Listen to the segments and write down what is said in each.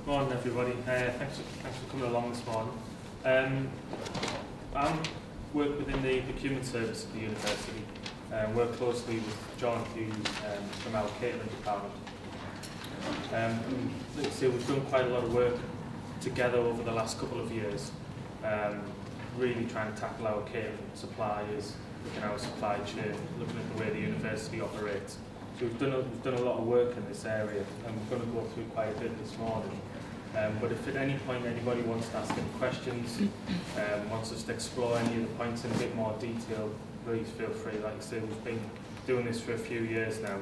Morning, everybody. Thanks for coming along this morning. I work within the procurement service at the university. Work closely with John, who's from our catering department. Like I say, we've done quite a lot of work together over the last couple of years, really trying to tackle our catering suppliers, looking at our supply chain, looking at the way the university operates. So we've done a lot of work in this area, and we're going to go through quite a bit this morning. But if at any point anybody wants to ask any questions, wants us to explore any of the points in a bit more detail, please feel free. Like I say, we've been doing this for a few years now.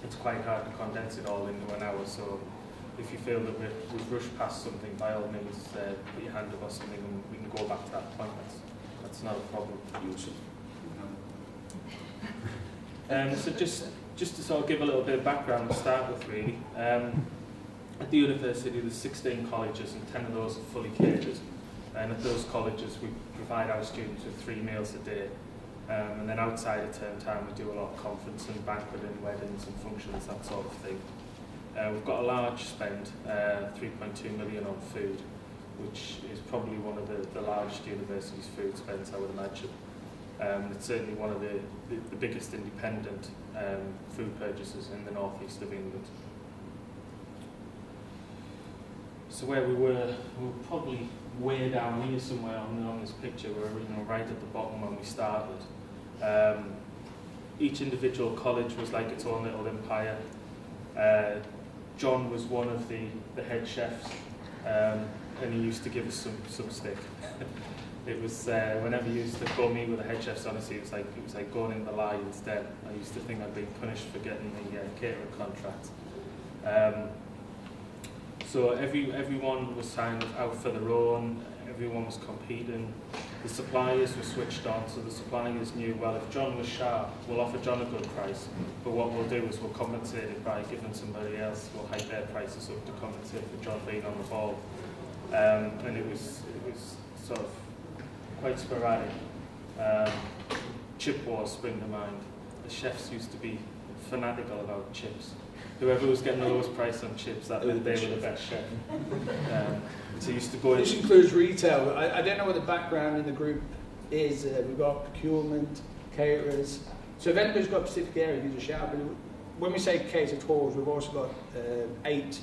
It's quite hard to condense it all into an hour, so if you feel that we've rushed past something, by all means, put your hand up or something and we can go back to that point. That's not a problem. So just to sort of give a little bit of background to start with, really. At the university, there's 16 colleges and 10 of those are fully catered. And at those colleges, we provide our students with 3 meals a day. And then outside of term time, we do a lot of conference and banqueting, weddings and functions, that sort of thing. We've got a large spend, 3.2 million on food, which is probably one of the largest university's food spends, I would imagine. It's certainly one of the biggest independent food purchases in the northeast of England. So where we were probably way down here somewhere on this picture. We're right at the bottom when we started. Each individual college was like its own little empire. John was one of the head chefs, and he used to give us some stick. It was whenever you used to go meet with the head chefs, honestly, it was like going in the lie instead. I used to think I'd been punished for getting the catering contract. So everyone was signed out for their own, everyone was competing. The suppliers were switched on, so the suppliers knew, well, if John was sharp, we'll offer John a good price, but what we'll do is we'll compensate it by giving somebody else, we'll hike their prices up to compensate for John being on the ball. And it was sort of quite sporadic. Chip wars spring to mind. The chefs used to be fanatical about chips. Whoever was getting the lowest price on chips, that meant they were the best chef. So used to go. This includes retail. I don't know what the background in the group is. We've got procurement, caterers. So if anybody's got a specific area, you just shout. But when we say catered halls, we've also got 8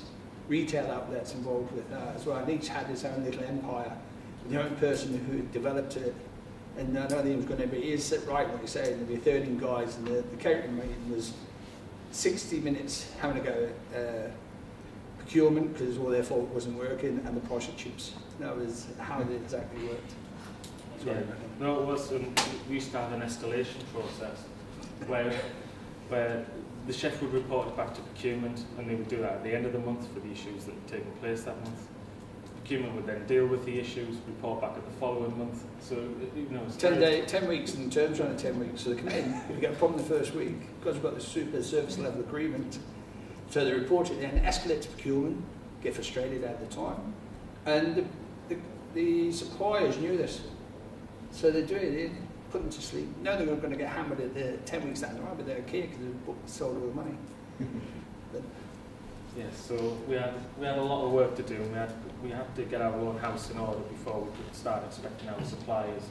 retail outlets involved with that as well. And each had its own little empire. The only person who developed it, and I don't think it was going to be, is right what you're saying, there'll be 13 guys, and the catering meeting was 60 minutes having to go procurement, because all their fault wasn't working, and the price of chips. That was how it exactly worked. Yeah. No, it was, we used to have an escalation process where the chef would report it back to procurement, and they would do that at the end of the month for the issues that had taken place that month. Procurement would then deal with the issues, report back at the following month. So, you know, 10 weeks, and terms run at 10 weeks. So they come in, if you get a problem the first week, because we've got the super service level agreement, so they report it, then escalate to procurement, get frustrated at the time. And the suppliers knew this. So they do it, they put them to sleep. No, they're not going to get hammered at the 10 weeks down the line, but they're okay because they've sold all the money. Yes, so we had a lot of work to do, and we had to get our own house in order before we could start expecting our suppliers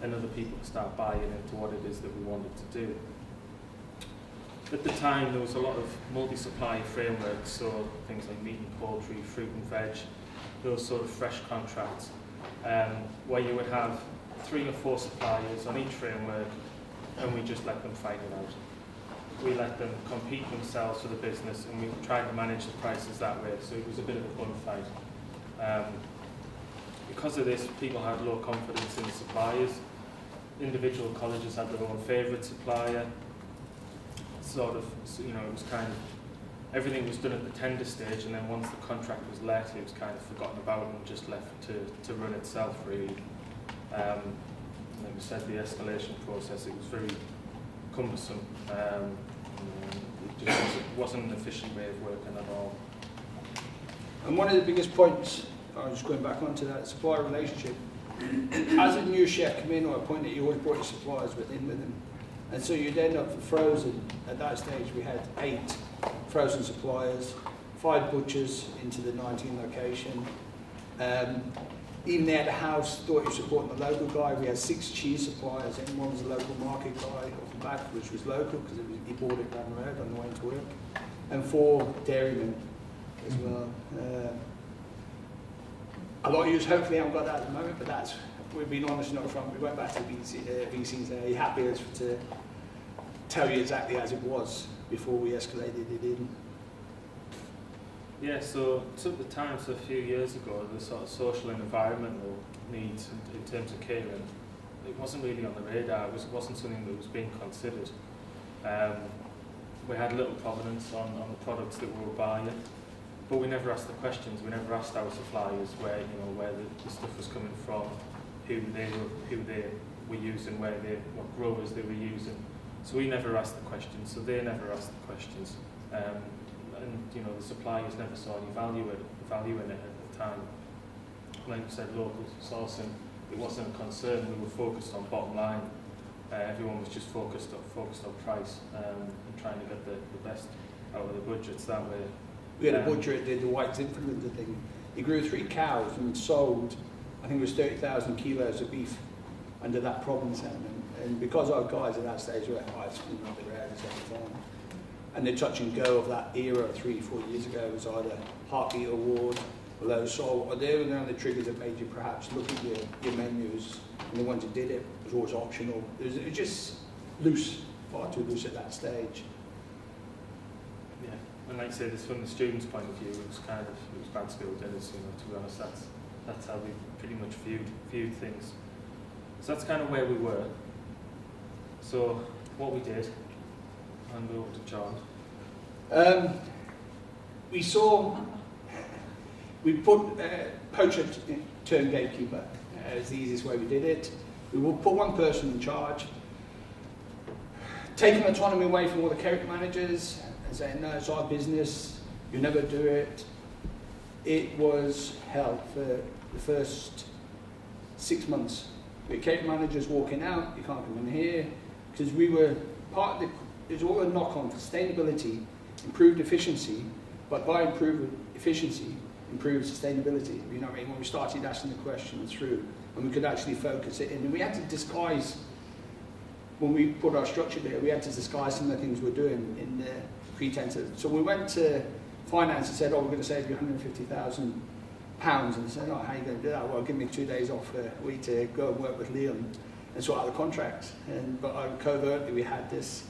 and other people to start buying into what it is that we wanted to do. At the time, there was a lot of multi-supply frameworks, so things like meat and poultry, fruit and veg, those sort of fresh contracts, where you would have 3 or 4 suppliers on each framework, and we just let them fight it out. We let them compete themselves for the business, and we tried to manage the prices that way, so it was a bit of a bun fight. Because of this, people had low confidence in the suppliers. Individual colleges had their own favourite supplier. Sort of, you know, it was kind of, everything was done at the tender stage, and then once the contract was let, it was kind of forgotten about and just left to run itself, really. Like we said, the escalation process, it was very cumbersome. It just wasn't an efficient way of working at all. And one of the biggest points, I was just going back onto that, supplier relationship. As a new chef come in or appointed, you always brought your suppliers with them. And so you'd end up for frozen, at that stage we had 8 frozen suppliers, 5 butchers into the 19 location. Even there at the house, thought he was supporting the local guy. We had 6 cheese suppliers, and one was a local market guy off the back, which was local because he bought it down the road on the way to work, and 4 dairymen as well. A lot of you hopefully haven't got that at the moment, but that's, we've been honest enough front. We went back to VCs there. Are you happy to tell you exactly as it was before we escalated it in? Yeah, so at the time, so a few years ago, the sort of social and environmental needs in terms of catering, it wasn't really on the radar. It wasn't something that was being considered. We had little provenance on the products that we were buying, but we never asked the questions. We never asked our suppliers where the stuff was coming from, who they were using, what growers they were using. So we never asked the questions. So they never asked the questions. And the suppliers never saw any value in it at the time. Like I said, local sourcing, it wasn't a concern. We were focused on bottom line. Everyone was just focused on price and trying to get the best out of the budgets that way. We had a butcher that did the white implement thing. He grew 3 cows and sold, I think it was 30,000 kilos of beef under that problem setting. And because our guys at that stage were it's not the rarest at the time. And the touch and go of that era 3-4 years ago was either Heartbeat Award or low salt, or they were one of the triggers that made you perhaps look at your menus, and the ones that did it was always optional. It was just loose, far too loose at that stage. Yeah, and like I say, this from the students' point of view, it was bad school dinners, to be honest. That's how we pretty much viewed things. So that's kind of where we were. So what we did, and over to John. We put poacher turned gatekeeper as the easiest way we did it. We will put one person in charge, taking autonomy away from all the catering managers and saying, no, it's our business, you never do it. It was hell for the first 6 months. We had catering managers walking out, you can't come in here, because we were part of it's all a knock-on sustainability, improved efficiency, but by improved efficiency, improved sustainability. You know what I mean? When we started asking the question through, and we could actually focus it in, and we had to disguise, when we put our structure there, we had to disguise some of the things we're doing in the pretense of. So we went to finance and said, we're going to save you £150,000. And they said, how are you going to do that? Well, give me 2 days off a week to go and work with Leon and sort out the contracts. But covertly, we had this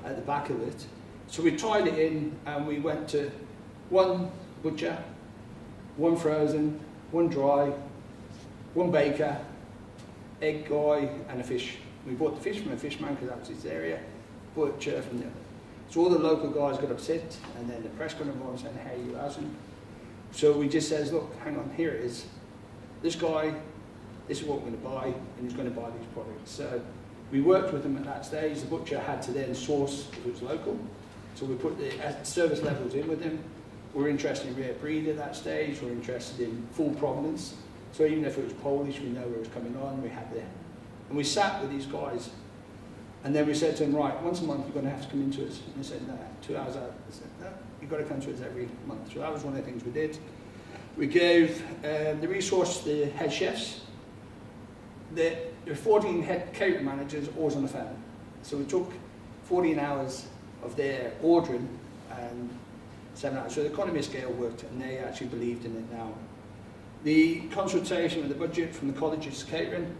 at the back of it. So we tied it in, and we went to 1 butcher, 1 frozen, 1 dry, 1 baker, egg guy, and a fish. We bought the fish from a fish man because that was his area, butcher from the other. So all the local guys got upset, and then the press got involved saying, hey, you hasn't. So we just says, look, hang on, here it is. This guy, this is what we're going to buy, and he's going to buy these products. So we worked with them at that stage. The butcher had to then source if it was local. So we put the service levels in with him. We're interested in rare breed at that stage. We're interested in full provenance. So even if it was Polish, we know where it was coming on. We had and we sat with these guys. And then we said to them, right, once a month you're going to have to come into us. And they said, no, 2 hours out. They said, no, you've got to come to us every month. So that was one of the things we did. We gave the resource to the head chefs. There were 14 head catering managers always on the phone. So we took 14 hours of their ordering and 7 hours. So the economy of scale worked, and they actually believed in it now. The consultation with the budget from the colleges catering,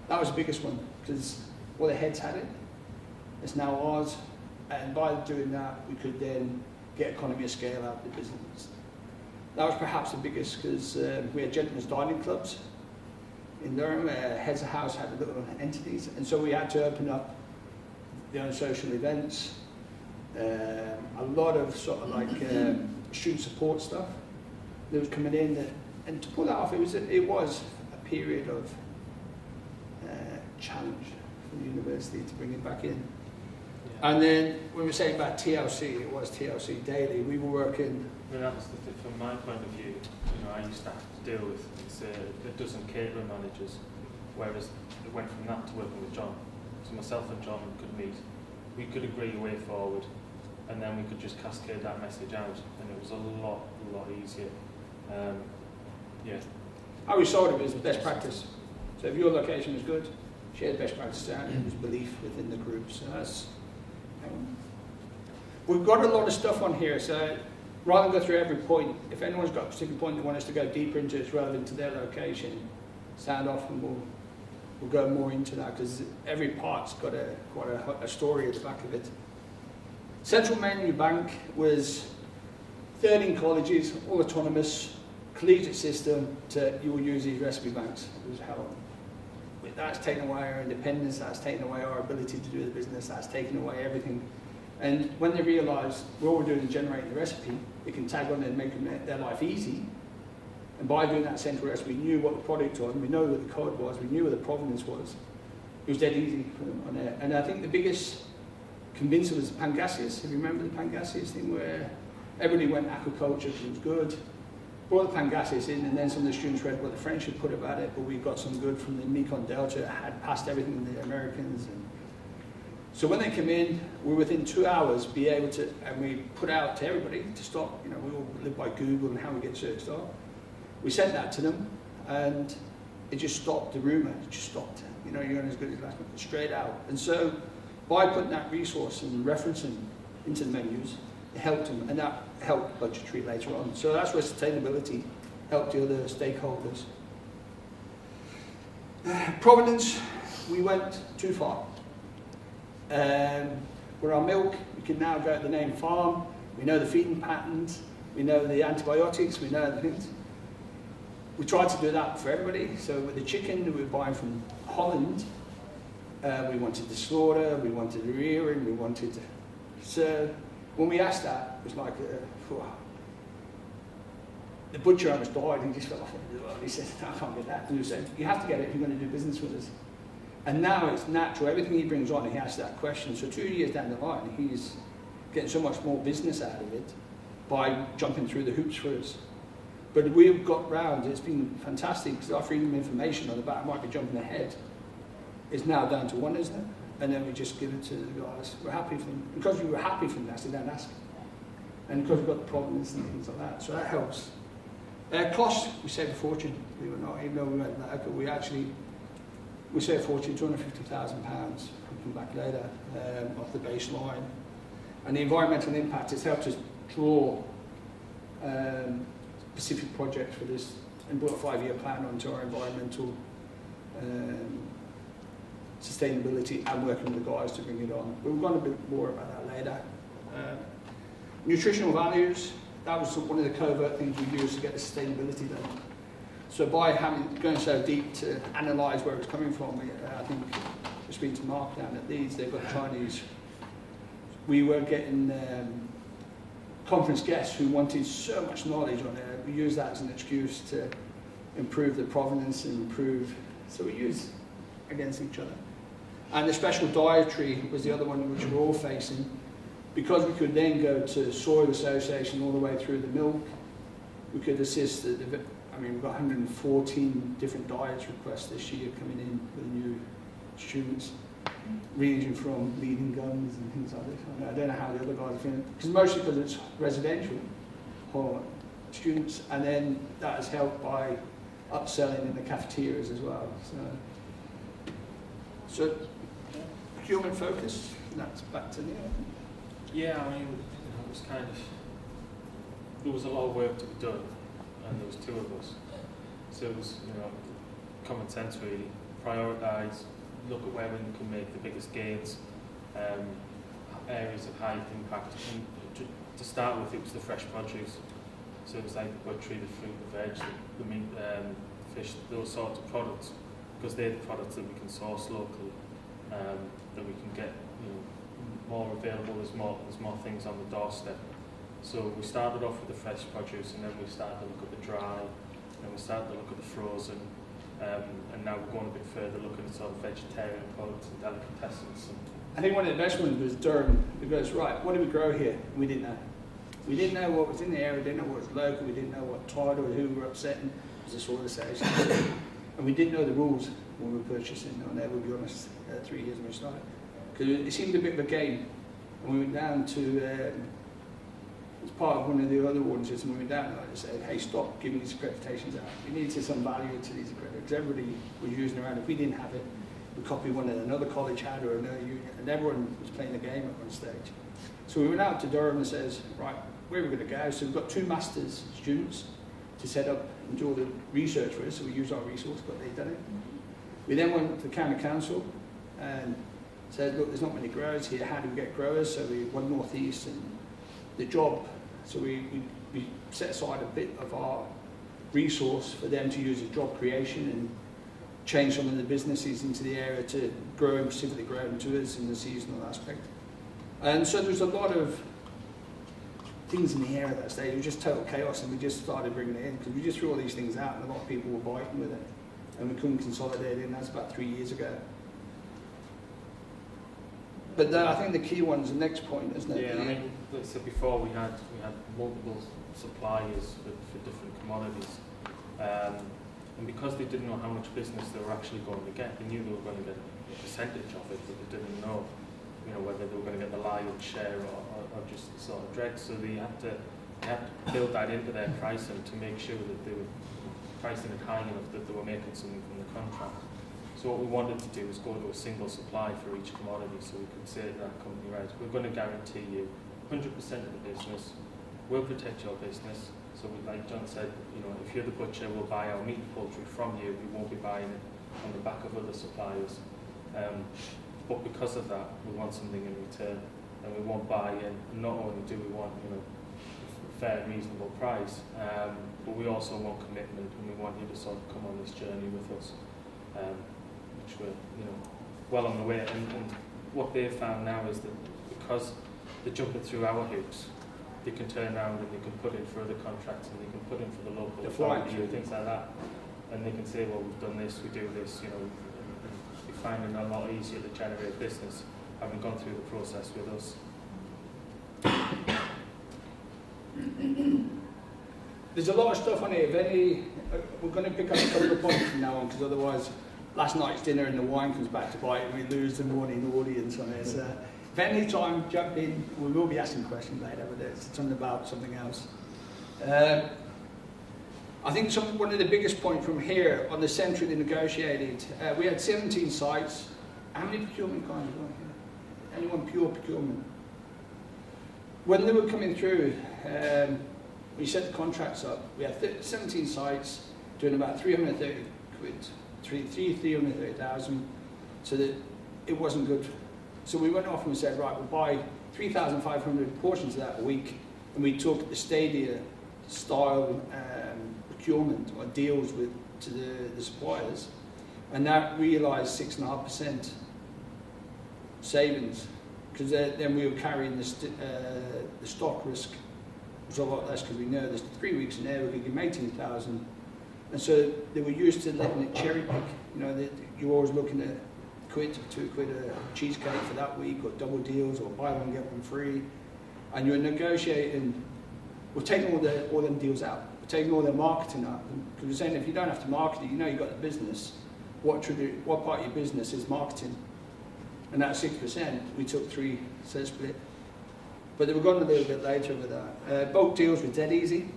that was the biggest one, because all the heads had it. It's now ours, and by doing that, we could then get economy of scale out of the business. That was perhaps the biggest, because we had gentlemen's dining clubs in Durham. Heads of house had little entities, and so we had to open up the own social events, a lot of sort of like student support stuff that was coming in, and to pull that off, it was a period of challenge for the university to bring it back in. Yeah. And then when we were saying about TLC, it was TLC daily. We were working. I mean, that was the thing from my point of view. I used to have to deal with a dozen catering managers, whereas it went from that to working with John. So myself and John could meet. We could agree a way forward, and then we could just cascade that message out, and it was a lot easier. Yeah. How we sold it was best practice. So if your location is good, share the best practice out, and there's belief within the group. So that's. We've got a lot of stuff on here, so rather than go through every point, if anyone's got a particular point they want us to go deeper into, it's relevant to their location, sound off and we'll go more into that, because every part's got quite a story at the back of it. Central Menu Bank was 13 colleges, all autonomous, collegiate system to you will use these recipe banks. It was how that's taken away our independence, that's taken away our ability to do the business, that's taken away everything. And when they realised all we're doing is generating the recipe, it can tag on and make their life easy. And by doing that central recipe, we knew what the product was, and we knew what the code was, we knew what the provenance was. It was dead easy for them on there. And I think the biggest convincer was Pangasius. If you remember the Pangasius thing where everybody went aquaculture because it was good. Brought the Pangasius in, and then some of the students read what the French had put about it, but we got some good from the Mekong Delta. It had passed everything with the Americans. And so when they came in, we were within 2 hours be able to, and we put out to everybody to stop, we all live by Google and how we get searched up. We sent that to them, and it just stopped the rumour. It just stopped. You're not as good as last month, straight out. And so by putting that resource and referencing into the menus, it helped them, and that helped budgetary later on. So that's where sustainability helped the other stakeholders. Provenance, we went too far. With our milk, we can now go to the name farm, we know the feeding patterns, we know the antibiotics, we know the things. We tried to do that for everybody. So with the chicken that we were buying from Holland, we wanted to slaughter, we wanted the rearing, we wanted to serve. When we asked that, it was like, the butcher almost died, he just fell off. He said, no, I can't get that. And we said, you have to get it if you're going to do business with us. And now it's natural, everything he brings on, he asks that question. So 2 years down the line, he's getting so much more business out of it by jumping through the hoops for us. But we've got round, it's been fantastic, because our freedom of information on the back might be jumping ahead. It's now down to one, isn't it? And then we just give it to the guys. We're happy for them. Because we were happy for them, they don't ask. And because we've got the problems and things like that, so that helps. Cost, we save a fortune, believe it or not, even though we went that, we save a fortune, £250,000, we'll come back later, off the baseline. And the environmental impact, it's helped us draw specific projects for this and put a 5-year plan onto our environmental sustainability and working with the guys to bring it on. But we've gone a bit more about that later. Nutritional values, that was one of the covert things we used to get the sustainability done. So by going so deep to analyse where it's coming from, I think just been to Mark down at Leeds, they've got Chinese. We were getting conference guests who wanted so much knowledge on it. We use that as an excuse to improve the provenance and improve. So we use against each other. And the special dietary was the other one which we're all facing. Because we could then go to soil association all the way through the milk, we could assist we've got 114 different diets requests this year coming in with new students, ranging from bleeding gums and things like this. I don't know how the other guys are feeling, mostly because it's residential for students, and then that is helped by upselling in the cafeterias as well. So procurement focus, and that's back to Neil. Yeah, it was there was a lot of work to be done, and there was 2 of us. So it was, common sense really. Prioritise, look at where we can make the biggest gains, areas of high impact. And to start with, it was the fresh produce. So it was like the butchery, the fruit, the veg, the meat, fish, those sorts of products, because they're the products that we can source locally, that we can get more available. There's more things on the doorstep. So we started off with the fresh produce, and then we started to look at the dry, and we started to look at the frozen, and now we're going a bit further, looking at sort of vegetarian products and delicatessens. I think one of the best ones was Durham, because right, what do we grow here? We didn't know. We didn't know what was in the area, we didn't know what was local, we didn't know what title or who we were upsetting. It was a sort of association. And we didn't know the rules when we were purchasing. I'll never be honest, 3 years when we started. Because it seemed a bit of a game. And we went down to, as part of one of the other audiences, and we went down and I said, hey, stop giving these accreditations out. We need to some value to these accreditations, because everybody was using around. If we didn't have it, we'd copy one that another college had or another union, and everyone was playing the game at one stage. So we went out to Durham and says, right, where are we going to go? So we've got 2 master's students to set up and do all the research for us, so we used our resource, but they've done it. We then went to the county council and said, look, there's not many growers here, how do we get growers? So we went north east and the job, so we set aside a bit of our resource for them to use as job creation and change some of the businesses into the area to grow and specifically grow them to us in the seasonal aspect. And so there was a lot of things in the air at that stage. It was just total chaos, and we just started bringing it in because we just threw all these things out, and a lot of people were biting with it, and we couldn't consolidate it. And that's about 3 years ago. But I think the key one is the next point, isn't it? Yeah, I mean, like I said before, we had multiple suppliers for different commodities, and because they didn't know how much business they were actually going to get, they knew they were going to get a percentage of it, but they didn't know, whether they were going to get the lion's share or just the sort of dregs. So they had to build that into their pricing to make sure that they were pricing it high enough that they were making something from the contract. So what we wanted to do was go to a single supply for each commodity, so we could say to that company, right, we're going to guarantee you 100% of the business, we'll protect your business. So we, like John said, if you're the butcher, we'll buy our meat and poultry from you, we won't be buying it on the back of other suppliers. But because of that, we want something in return, and we won't buy in. And not only do we want a fair, reasonable price, but we also want commitment, and we want you to sort of come on this journey with us, which we're well on the way. And what they've found now is that because they're jumping through our hoops, they can turn around and they can put in for other contracts, and they can put in for the local authority and things like that, and they can say, well, we've done this, we do this, finding it a lot easier to generate business, having gone through the process with us. There's a lot of stuff on here. We're going to pick up a couple of points from now on, because otherwise last night's dinner and the wine comes back to bite and we lose the morning audience on this. If any time, jump in. We will be asking questions later, but it's something about something else. I think one of the biggest points from here on the centrally negotiated, we had 17 sites. How many procurement guys were here? Anyone pure procurement? When they were coming through, we set the contracts up. We had 17 sites doing about 330 quid, 330,000, so that it wasn't good. So we went off and we said, right, we'll buy 3,500 portions of that a week, and we took the Stadia style procurement or deals to the suppliers, and that realised 6.5% savings, because then we were carrying the stock risk was a lot less, because we know there's 3 weeks in there we could give 18,000, and so they were used to letting it cherry pick. You're always looking at £1 to £2 a cheesecake for that week, or double deals, or buy one get one free, and you're negotiating. We're taking all them deals out. We're taking all their marketing out, because we're saying if you don't have to market it, you've got the business. What part of your business is marketing? And that 6%, we took 3, so split. But they were going a little bit later with that. Bulk deals were dead easy.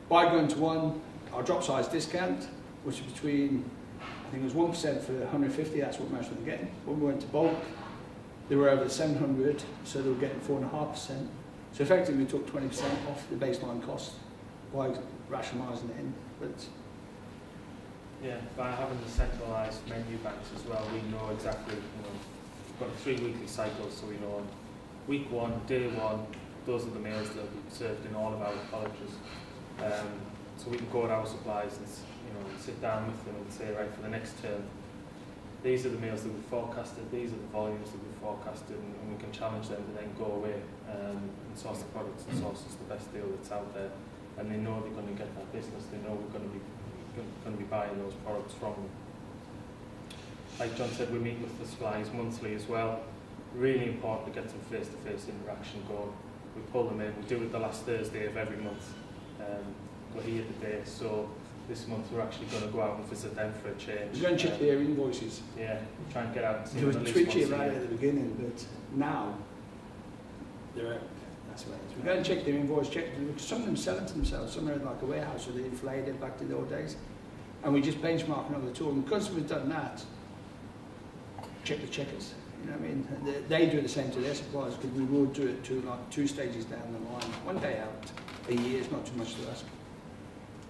Buy going to one, our drop size discount, which was between, I think it was 1% for 150, that's what most of them were getting. When we went to bulk, they were over 700, so they were getting 4.5%. So effectively we took 20% off the baseline cost by rationalising it in. But yeah, by having the centralised menu banks as well, we know exactly, we've got a 3 weekly cycle, so we know on week 1, day 1, those are the meals that will be served in all of our colleges. So we can go to our suppliers and sit down with them and say, right, for the next term, these are the meals that we've forecasted, these are the volumes that we've forecasted, and we can challenge them to then go away and source the products and source us the best deal that's out there. And they know they're going to get that business, they know we're going to be buying those products from them. Like John said, we meet with the suppliers monthly as well. Really important to get some face-to-face interaction going. We pull them in, we do it the last Thursday of every month. We're here today, so this month we're actually going to go out and visit them for a change. We're going to check their invoices. Yeah, try and get out and see them. It was at least twitchy once a right year. at the beginning, but now they're out. That's what it is. We go and check their invoice, check them, because some of them sell it to themselves, some are in like a warehouse where they inflate it back to the old days. And we just benchmark another tool. And because we've done that, check the checkers. You know what I mean? They do the same to their suppliers, because we will do it to like 2 stages down the line. 1 day out a year is not too much to ask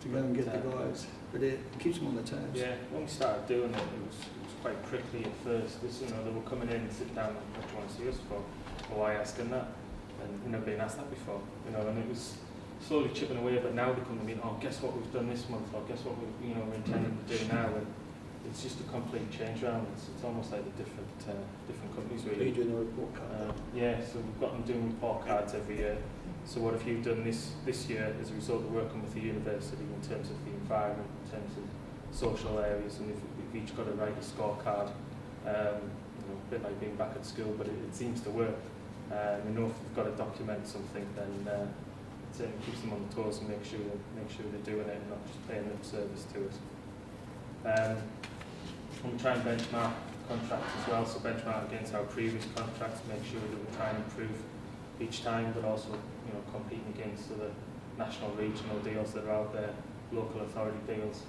to go and get the guys, but it keeps them on their toes. Yeah, when we started doing it, it was quite prickly at first. This, you know, they were coming in and sit down and what do you want to see us for? Well, why asking that? And you know, being asked that before, you know, and it was slowly chipping away. But now they come to me, oh, guess what we've done this month, or guess what we're intending to do now, and it's just a complete change round. It's almost like the different companies really. Are you doing a report card? Yeah, so we've got them doing report cards every year. So what have you done this year as a result of working with the university in terms of the environment, in terms of social areas, and we've each got to write a scorecard. You know, a bit like being back at school, but it seems to work. We know if we've got to document something, then it certainly keeps them on the toes and make sure they're doing it and not just paying lip service to us. And we try and benchmark contracts as well, so benchmark against our previous contracts, make sure that we try and improve each time, but also competing against the national, regional deals that are out there, local authority deals,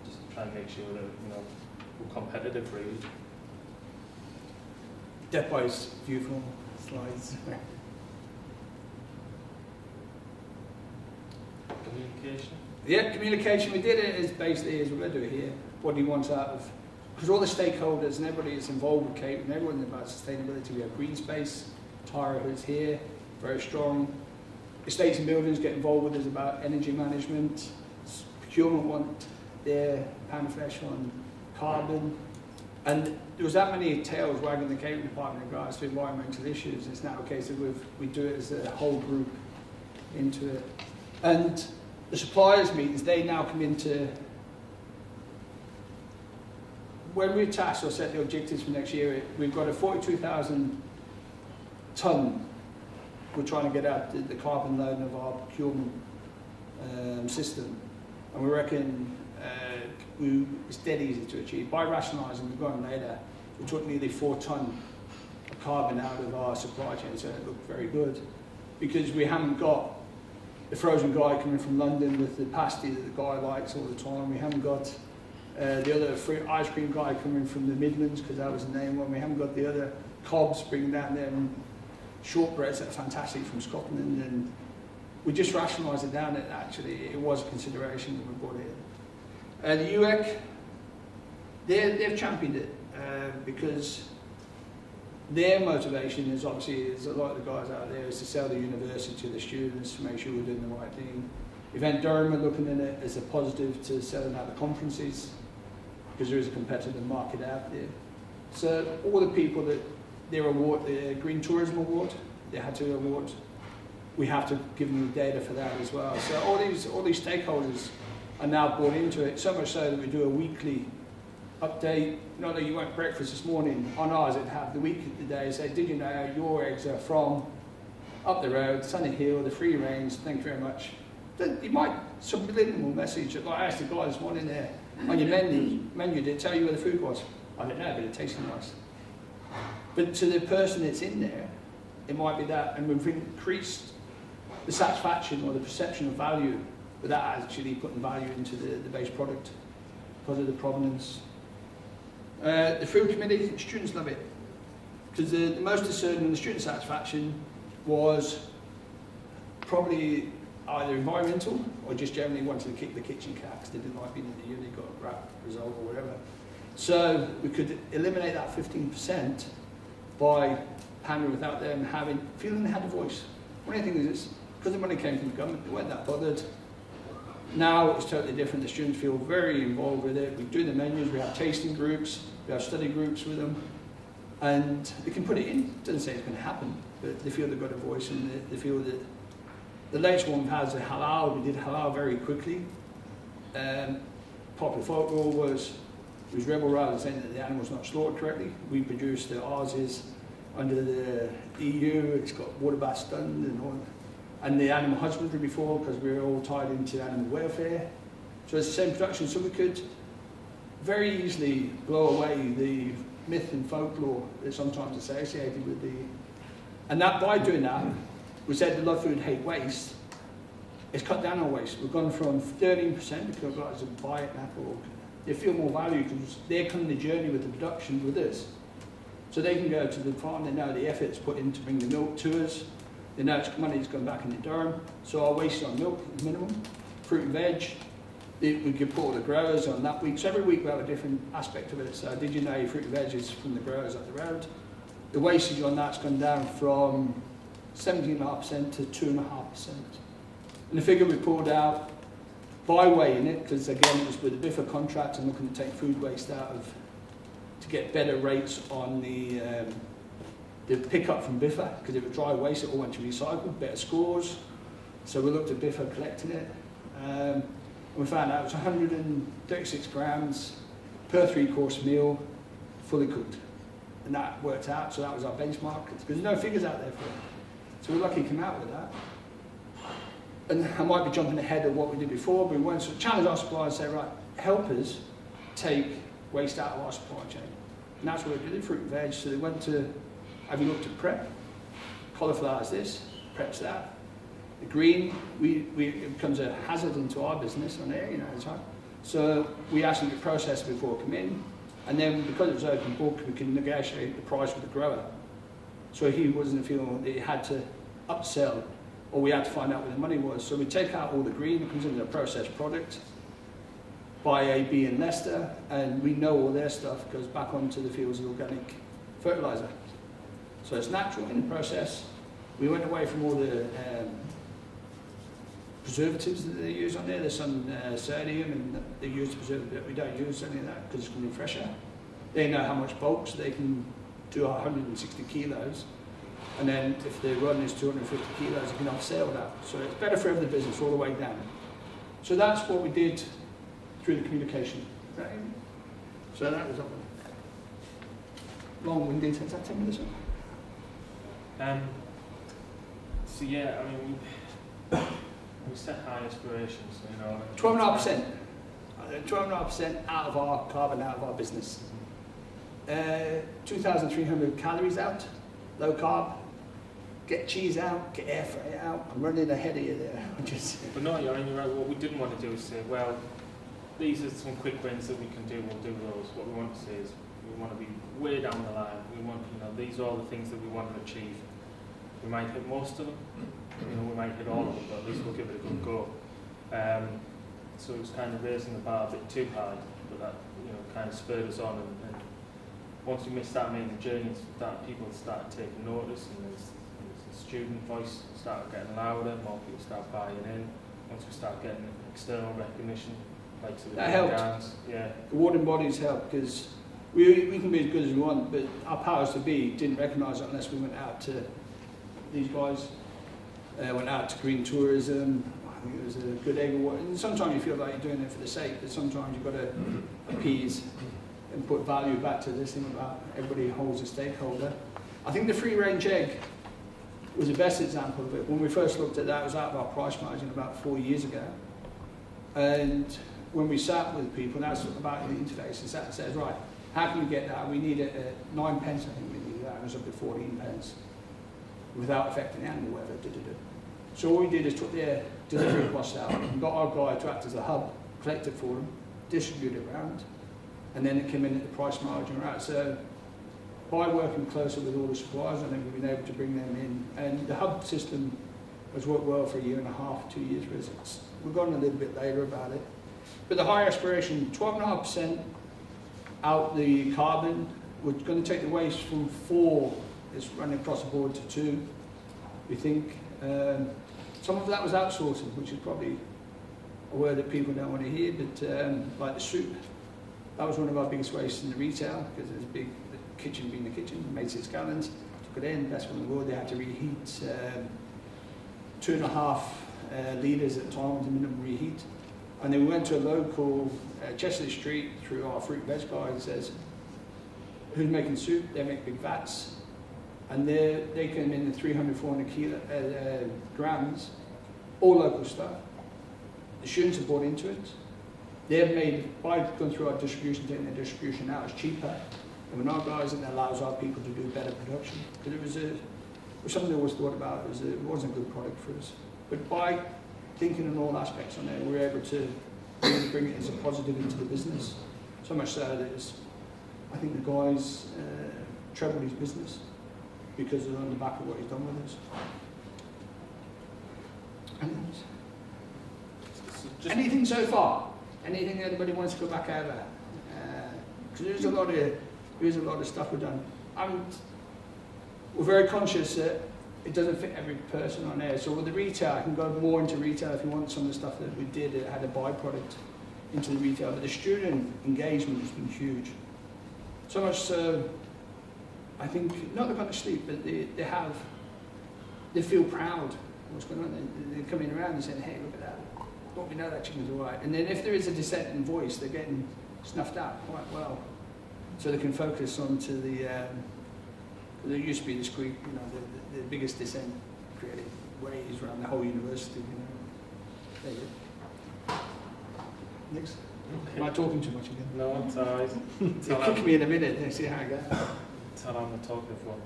just to try and make sure that we're competitive really. Depot's viewful slides. Communication? Yeah, communication. We did it as basically as we're going to do it here. What do you want out of? Because all the stakeholders and everybody that's involved with Cape and everyone about sustainability, we have green space, Tyra is here, very strong. Estates and buildings get involved with us about energy management. Procurement want their pamphlet on carbon. And there was that many tails wagging the Cape Department in regards to environmental issues. It's now a case of we do it as a whole group into it. And the suppliers meetings, they now come into, when we tasked or set the objectives for next year, we've got a 42,000 tonne we're trying to get out the carbon load of our procurement system. And we reckon it's dead easy to achieve. By rationalising, we've gone later, we took nearly 4 tonne of carbon out of our supply chain, so it looked very good. Because we haven't got the frozen guy coming from London with the pasty that the guy likes all the time. We haven't got the other ice cream guy coming from the Midlands, because that was the name one. We haven't got the other cobs bringing down them shortbreads that are fantastic from Scotland. And we just rationalised it down, and actually it was a consideration that we brought in. The UEC, they've championed it because their motivation is obviously, as a lot of the guys out there, is to sell the university to the students, to make sure we're doing the right thing. Event Durham are looking at it as a positive to selling out the conferences, because there is a competitive market out there. So all the people that their award, the Green Tourism Award, they had to award, we have to give them the data for that as well. So all these stakeholders are now bought into it, so much so that we do a weekly update. Not that you went breakfast this morning, on ours it'd have the week of the day, say, did you know your eggs are from up the road, Sunny Hill, the free range, thank you very much. Then you might subliminal message, like I asked the guy this morning there, on your menu, did it tell you where the food was? I don't know, but it tasted nice. But to the person that's in there, it might be that, and we've increased the satisfaction or the perception of value without actually putting value into the base product because of the provenance. The food committee, the students love it, because the most discerning the student satisfaction was probably either environmental or just generally wanted to kick the kitchen cat because they didn't like being in the uni, got a crap result or whatever. So we could eliminate that 15% by pandering without them feeling they had a voice. One of the things is, because the money came from the government, they weren't that bothered. Now it's totally different. The students feel very involved with it. We do the menus, we have tasting groups, we have study groups with them, and they can put it in. It doesn't say it's going to happen, but they feel they've got a voice, and they feel that the latest one has a halal. We did halal very quickly. Popular folklore was rebel rather than saying that the animal's not slaughtered correctly. We produced ours is under the EU. It's got water baths done and all. And the animal husbandry before, because we were all tied into animal welfare. So it's the same production, so we could very easily blow away the myth and folklore that's sometimes associated with the And that by doing that, we said the Love Food Hate Waste, it's cut down on waste. We've gone from 13%, because guys that buy it now, or they feel more value because they're coming the journey with the production with us. So they can go to the farm, they know the effort's put in to bring the milk to us, they know it's money's going back into Durham, so our waste on milk is minimum. Fruit and veg, we could put all the growers on that week. So every week we have a different aspect of it. So did you know your fruit and veg is from the growers up the road? The wastage on that's gone down from 17.5% to 2.5%. And the figure we pulled out by weighing it, because again it was with the BIFA contract and looking to take food waste out of, to get better rates on the pickup from BIFA, because it was dry waste, it all went to recycle, better scores. So we looked at BIFA collecting it. And we found out it was 136 grams per 3-course meal, fully cooked. And that worked out, so that was our benchmark, because there's no figures out there for it. So we're lucky to come out with that. And I might be jumping ahead of what we did before, but we went to challenge our suppliers and say, right, help us take waste out of our supply chain. And that's what we did, fruit and veg. So they went to, have you looked at prep? Cauliflower is this, prep's that. The green, it becomes a hazard into our business on there, you know, that's right. So we actually get processed before we come in. And then because it was open book, we can negotiate the price with the grower. So he wasn't feeling that he had to upsell, or we had to find out where the money was. So we take out all the green that comes into the processed product, buy AB in Leicester, and we know all their stuff goes back onto the fields of organic fertiliser. So it's natural in the process. We went away from all the preservatives that they use on there. There's some sodium and they use to preserve it. We don't use any of that because it's going to be fresher. They know how much bulk, so they can do 160 kilos. And then if the run is 250 kilos, you can offset that. So it's better for every business all the way down. So that's what we did through the communication. So that was long-winded. Does that take me this one? So yeah, I mean, we set high aspirations, you know. 12.5%. 12.5% out of our carbon, out of our business. 2,300 calories out, low carb. Get cheese out, get air fry out. I'm running ahead of you there. But no, I mean, you're right. What we didn't want to do is say, well, these are some quick wins that we can do, we'll do those. What we want to say is we want to be way down the line. We want, you know, these are all the things that we want to achieve. We might hit most of them, you know, we might hit all of them, but at least we'll give it a good go. So it was kind of raising the bar a bit too high, but that, you know, kind of spurred us on. And once we start making the journey, people started taking notice, and the student voice started getting louder, more people start buying in. Once we start getting external recognition, like so that helped. Dance, yeah. The awarding bodies help, because we can be as good as we want, but our powers to be didn't recognise it unless we went out to these guys, went out to green tourism. I think it was a good egg award. And sometimes you feel like you're doing it for the sake, but sometimes you've got to appease and put value back to this thing about everybody holds a stakeholder. I think the free range egg was the best example of it. When we first looked at that, it was out of our price margin about 4 years ago. And when we sat with people, and that's about the interface, and sat and said, right, how can we get that? We need it at 9 pence, I think we needed that. It was up to 14 pence without affecting the animal welfare. So all we did is took their delivery costs out and got our guy to act as a hub, collect it for them, distribute it around, and then it came in at the price margin right. So by working closer with all the suppliers, I think we've been able to bring them in. And the hub system has worked well for 1.5 years, 2 years visits. We've gone a little bit later about it. But the high aspiration, 12.5% out the carbon, we're going to take the waste from 4, it's running across the board to 2, we think. Some of that was outsourcing, which is probably a word that people don't want to hear, but like the soup, that was one of our biggest wastes in the retail, because it was big, the kitchen being the kitchen, made 6 gallons, took it in, best one in the world, they had to reheat 2.5 litres at a time with the minimum reheat. And then we went to a local, Chester Street, through our fruit and veg guy, and says, who's making soup? They make big vats. And they came in at 300, 400 grams, all local stuff. The students have bought into it. They've made, by going through our distribution, taking their distribution out, it's cheaper. And when our guys, and it allows our people to do better production. Because it was something I always thought about is it wasn't a good product for us. But by thinking on all aspects on it, we were able to really bring it as a positive into the business. So much so that I think the guy's trebled his business because of on the back of what he's done with us. Anything so far? Anything anybody wants to go back over? Because there's a lot of stuff we've done. We're very conscious that it doesn't fit every person on there. So with the retail, I can go more into retail if you want some of the stuff that we did. It had a byproduct into the retail, but the student engagement has been huge. So much so, I think not they've gone to sleep, but they feel proud of what's going on. They're coming around and saying, "Hey, look at that! Don't we know that chicken's all right?" And then if there is a dissenting voice, they're getting snuffed out quite well, so they can focus onto the. There used to be this Greek, the biggest dissent created ways around the whole university. There you go. Next. Okay. Am I talking too much again? No, it's alright. You'll kick me in a minute and see how I go. Tell I'm the talking for.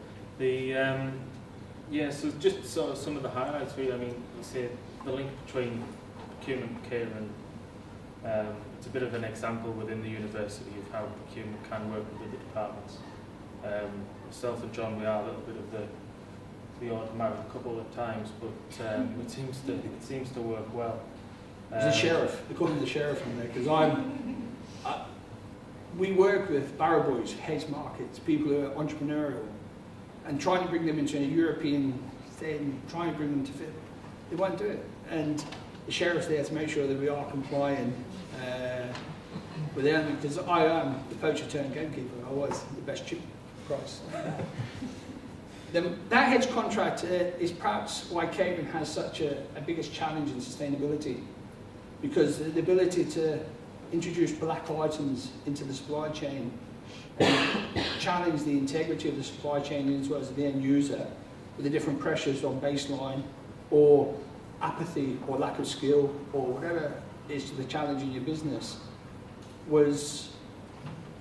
So just sort of some of the highlights really. I mean, you say the link between procurement, procurement. It's a bit of an example within the university of how procurement can work with the departments. Myself and John, we are a little bit of the odd married couple at times, but it seems to work well. There's a sheriff. They call me the sheriff in there because we work with barrow boys, heads markets, people who are entrepreneurial, and trying to bring them into a European thing, trying to bring them to fit. They won't do it, and the sheriff's there to make sure that we are compliant with them. Because I am the poacher turned gamekeeper. I was the best cheap price. That hedge contract is perhaps why catering has such a biggest challenge in sustainability, because the ability to introduce black items into the supply chain and challenge the integrity of the supply chain as well as the end user with the different pressures on baseline or apathy or lack of skill or whatever is to the challenge in your business was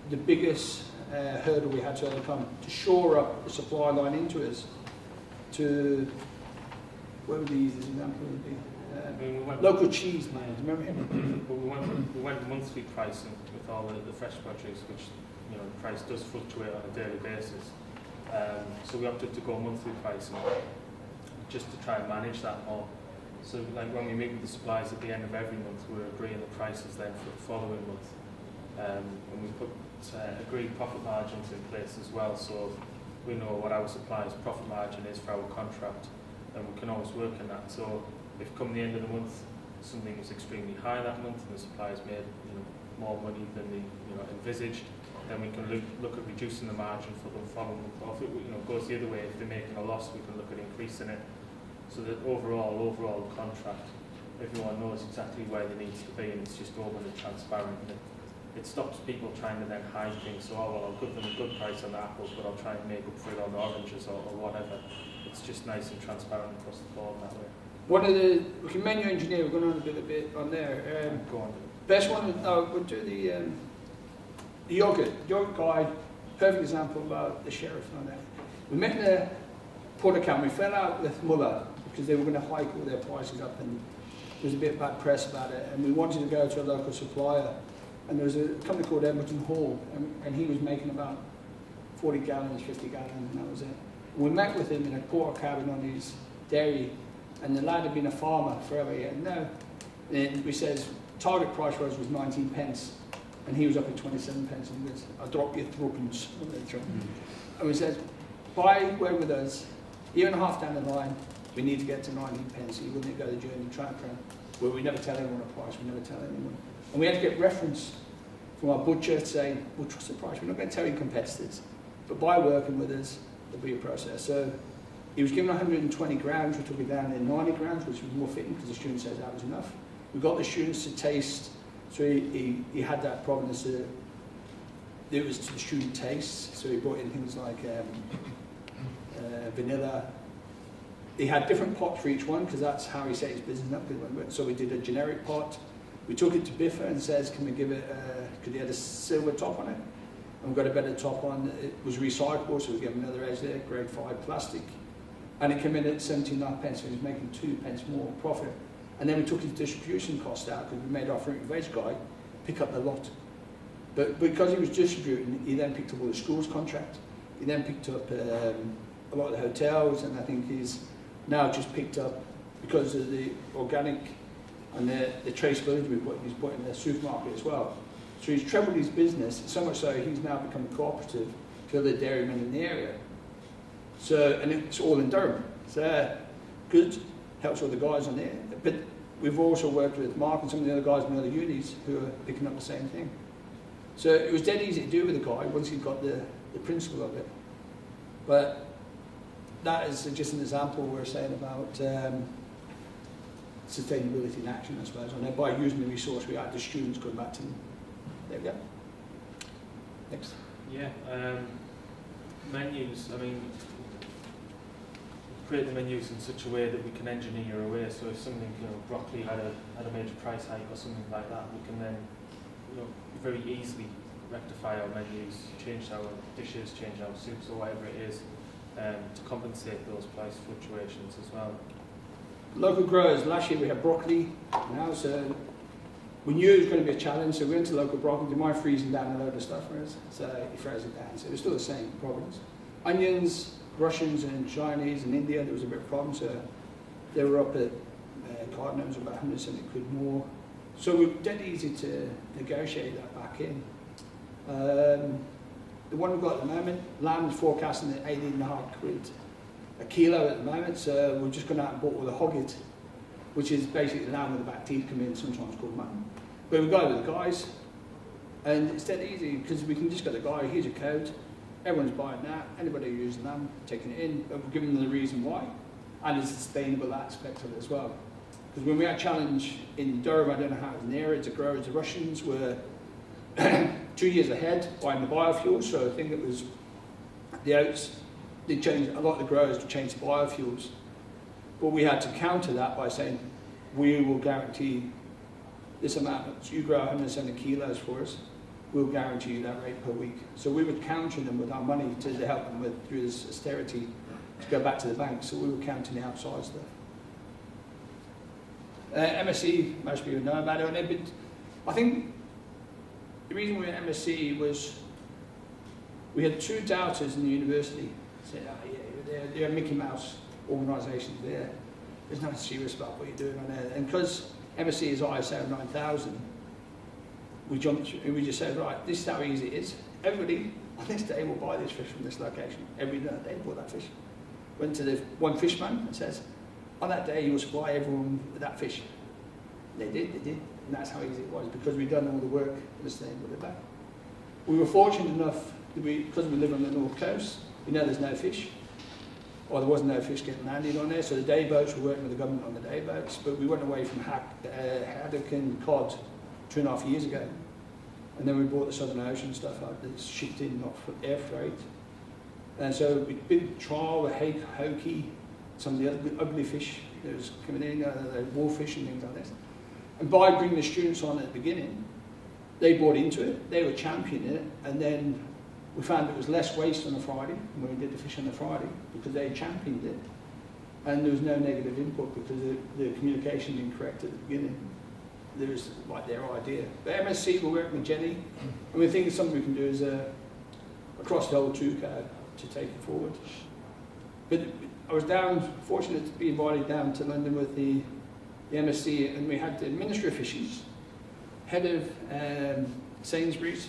the biggest hurdle we had to overcome to shore up the supply line into us. To what would the easiest example would be? Local cheese man. Remember him? we went monthly pricing with all the fresh produce, which the price does fluctuate on a daily basis. So we opted to go monthly pricing just to try and manage that more. So like when we meet with the suppliers at the end of every month, we're agreeing the prices then for the following month. And we put agreed profit margins in place as well, so we know what our supplier's profit margin is for our contract, and we can always work on that. So if come the end of the month something was extremely high that month and the supplier's made more money than they envisaged, then we can look at reducing the margin for the following month. Or if it goes the other way, if they're making a loss, we can look at increasing it, so that overall contract, everyone knows exactly where they need to be, and it's just open and transparent. And it stops people trying to then hide things. So, I'll give them a good price on the apples, but I'll try and make up for it on the oranges or whatever. It's just nice and transparent across the board that way. Menu engineer, we're going on a bit on there. Go on. Best one, we'll do the yogurt. Yogurt guy, perfect example about the sheriff on there. We met in the Port account, we fell out with Muller because they were going to hike all their prices up, and there was a bit of bad press about it, and we wanted to go to a local supplier. And there was a company called Edmonton Hall, and he was making about 40 gallons, 50 gallons, and that was it. And we met with him in a porter cabin on his dairy, and the lad had been a farmer forever. He had no. And we says, target price for us was 19 pence, and he was up at 27 pence, and he goes, "I'll drop you threepence." And we said, buy word with us, year and a half down the line, we need to get to 19 pence, so you wouldn't go the journey track round. Well, we never tell anyone a price, we never tell anyone. And we had to get reference from our butcher saying, "We'll trust the price, we're not going to tell you competitors, but by working with us, there'll be a process." So he was given 120 grams, we took it down to 90 grams, which was more fitting because the student says that was enough. We got the students to taste, so he had that provenance that it was to the student taste, so he brought in things like vanilla. He had different pots for each one because that's how he set his business up. So we did a generic pot. We took it to Biffa and says, "Can we give it, because he had a silver top on it, and we got a better top on. It was recyclable, so we gave him another edge there, grade 5 plastic. and it came in at 79 pence, so he was making 2 pence more profit. And then we took his distribution cost out because we made our fruit and veg guy pick up the lot. But because he was distributing, he then picked up all the schools contract. He then picked up a lot of the hotels, and I think he's now just picked up, because of the organic and the traceability he's put in the supermarket as well. So he's trebled his business, so much so he's now become a cooperative for the dairymen in the area. So, and it's all in Durham. So good, helps all the guys on there. But we've also worked with Mark and some of the other guys in the other unis who are picking up the same thing. So it was dead easy to do with the guy once he got the principle of it. But that is just an example we're saying about sustainability in action, I suppose. And by using the resource we had, the students going back to them. There we go. Next. Yeah, menus, I mean, create the menus in such a way that we can engineer away. So if something, broccoli had a major price hike or something like that, we can then, very easily rectify our menus, change our dishes, change our soups or whatever it is, to compensate those price fluctuations as well. Local growers, last year we had broccoli, so we knew it was going to be a challenge, so we went to local broccoli. Do you mind freezing down a load of stuff for us? So he froze it down, so it was still the same problems. Onions, Russians and Chinese and India, there was a bit of problem, so they were up at cardinals about 170 quid more. So we're dead easy to negotiate that back in. The one we've got at the moment, lamb is forecasting at 18.5 quid a kilo at the moment, so we've just gone out and bought all the hogget, which is basically lamb with the back teeth come in, sometimes called mutton. But we've got it with the guys, and it's dead easy because we can just get the guy, here's your code, everyone's buying that, anybody who uses lamb, taking it in, but we're giving them the reason why, and the sustainable aspect of it as well. Because when we had a challenge in Durham, I don't know how it was near it, the growers, the Russians were 2 years ahead buying the biofuels, so I think it was the oats, they changed, a lot of the growers to change the biofuels. But we had to counter that by saying, we will guarantee this amount, so you grow 170 kilos for us, we'll guarantee you that rate per week. So we were countering them with our money to help them with, through this austerity, to go back to the bank, so we were counting the outside stuff. MSc, most people know about it, but I think the reason we were at MSc was we had 2 doubters in the university. Said, they're Mickey Mouse organisations there. There's nothing serious about what you're doing on there. And because MSc is ISO 9000, we just said, right, this is how easy it is. Everybody on this day will buy this fish from this location. Every day they bought that fish. Went to the one fishman and says, on that day you will supply everyone with that fish. They did. And that's how easy it was, because we'd done all the work for the same with it back. We were fortunate enough, because we live on the north coast, there's no fish. Or there wasn't no fish getting landed on there, so the day boats were working with the government on the day boats, but we went away from haddock and cod 2.5 years ago. And then we brought the Southern Ocean stuff out that's shipped in, not for air freight. And so we did trial with hokey, some of the other ugly fish that was coming in, the wolfish and things like this. And by bringing the students on at the beginning, they bought into it, they were championing it, and then we found there was less waste on a Friday when we did the fish on the Friday, because they championed it, and there was no negative input because the communication incorrect at the beginning. There was like their idea. But MSc, we're working with Jenny, and we think something we can do is across the whole TUCO to take it forward. But I was fortunate to be invited down to London with the MSc, and we had the Ministry of Fisheries, head of Sainsbury's,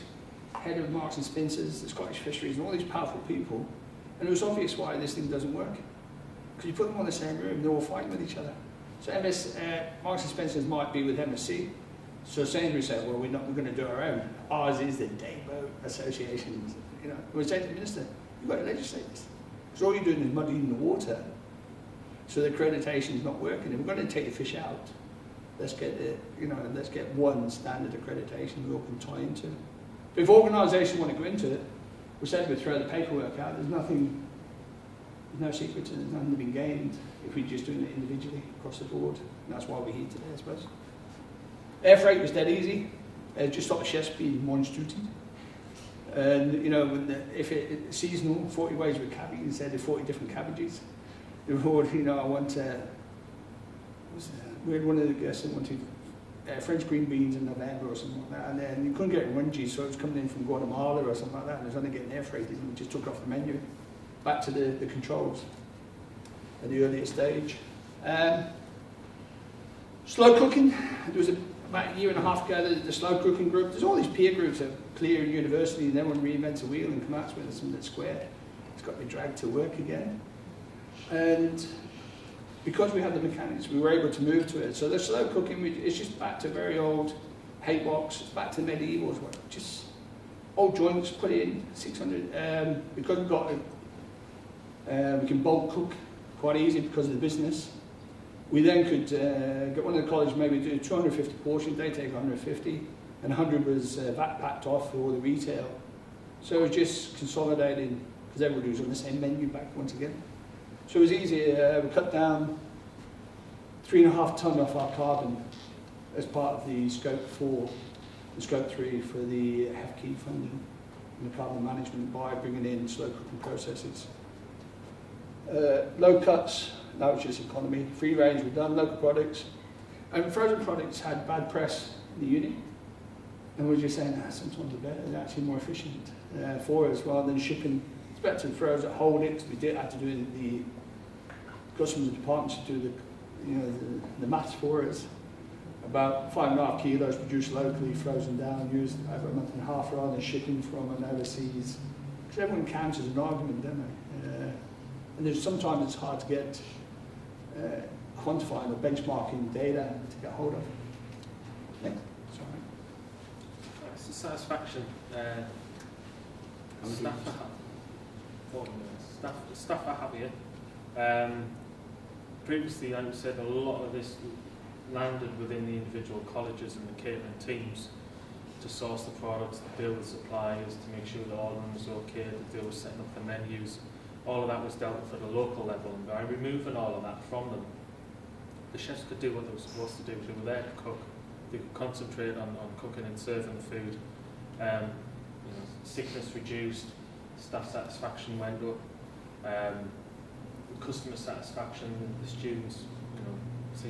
head of Marks and Spencer's, the Scottish Fisheries, and all these powerful people. And it was obvious why this thing doesn't work. Because you put them on the same room, they're all fighting with each other. So Marks and Spencer's might be with MSc. So Sainsbury's said, well, we're going to do our own. Ours is the Day Boat Association. We said to the minister, you've got to legislate this. Because all you're doing is muddying the water. So the accreditation is not working. If we're going to take the fish out, let's get let's get one standard accreditation we all can tie into. But if organisations want to go into it, we said we'd throw the paperwork out. There's no secrets, and there's nothing to be gained if we're just doing it individually across the board. And that's why we're here today, I suppose. Air freight was dead easy. Just stop the chefs being one-stuted. And if it's seasonal, 40 ways with cabbage instead of 40 different cabbages. reward, you know, I want we had one of the guests that wanted French green beans in November or something like that, and then you couldn't get it rungy, so it was coming in from Guatemala or something like that, and it was only getting air freighted, and we just took off the menu, back to the controls at the earlier stage. Slow cooking, there was about a year and a half ago, the slow cooking group, there's all these peer groups at Clear University, and then one reinvents a wheel and comes out with something that's square. It's got to be dragged to work again. And because we had the mechanics, we were able to move to it. So the slow cooking, it's just back to very old hay box, it's back to medieval as well. Just old joints, put in 600. Because we've got, we can bulk cook quite easy because of the business. We then could get one of the colleges maybe do 250 portions, they take 150, and 100 was VAT packed off for all the retail. So it was just consolidating, because everybody was on the same menu back once again. So it was easy. We cut down 3.5 tonne off our carbon as part of the Scope 4 and Scope 3 for the HEFKey funding and the carbon management by bringing in slow cooking processes. Low cuts, that was just economy. Free range, we've done local products. And frozen products had bad press in the unit. And we're just saying, sometimes they're better, they're actually more efficient for us rather than shipping. It's better to frozen, hold it, because we had to do the customs departments to do the maths for us. About 5.5 kilos produced locally, frozen down, used over a month and a half rather than shipping from an overseas. Because everyone counts as an argument, don't they? And there's sometimes it's hard to get quantifying or benchmarking data to get hold of. Yeah, sorry. It's a satisfaction. Staff are happier. Previously, I said a lot of this landed within the individual colleges and the catering teams to source the products, to deal with suppliers, to make sure that all of them was okay, to deal with setting up the menus. All of that was dealt with at a local level, and by removing all of that from them, the chefs could do what they were supposed to do. They were there to cook. They could concentrate on cooking and serving the food. Sickness reduced, staff satisfaction went up, customer satisfaction, the students,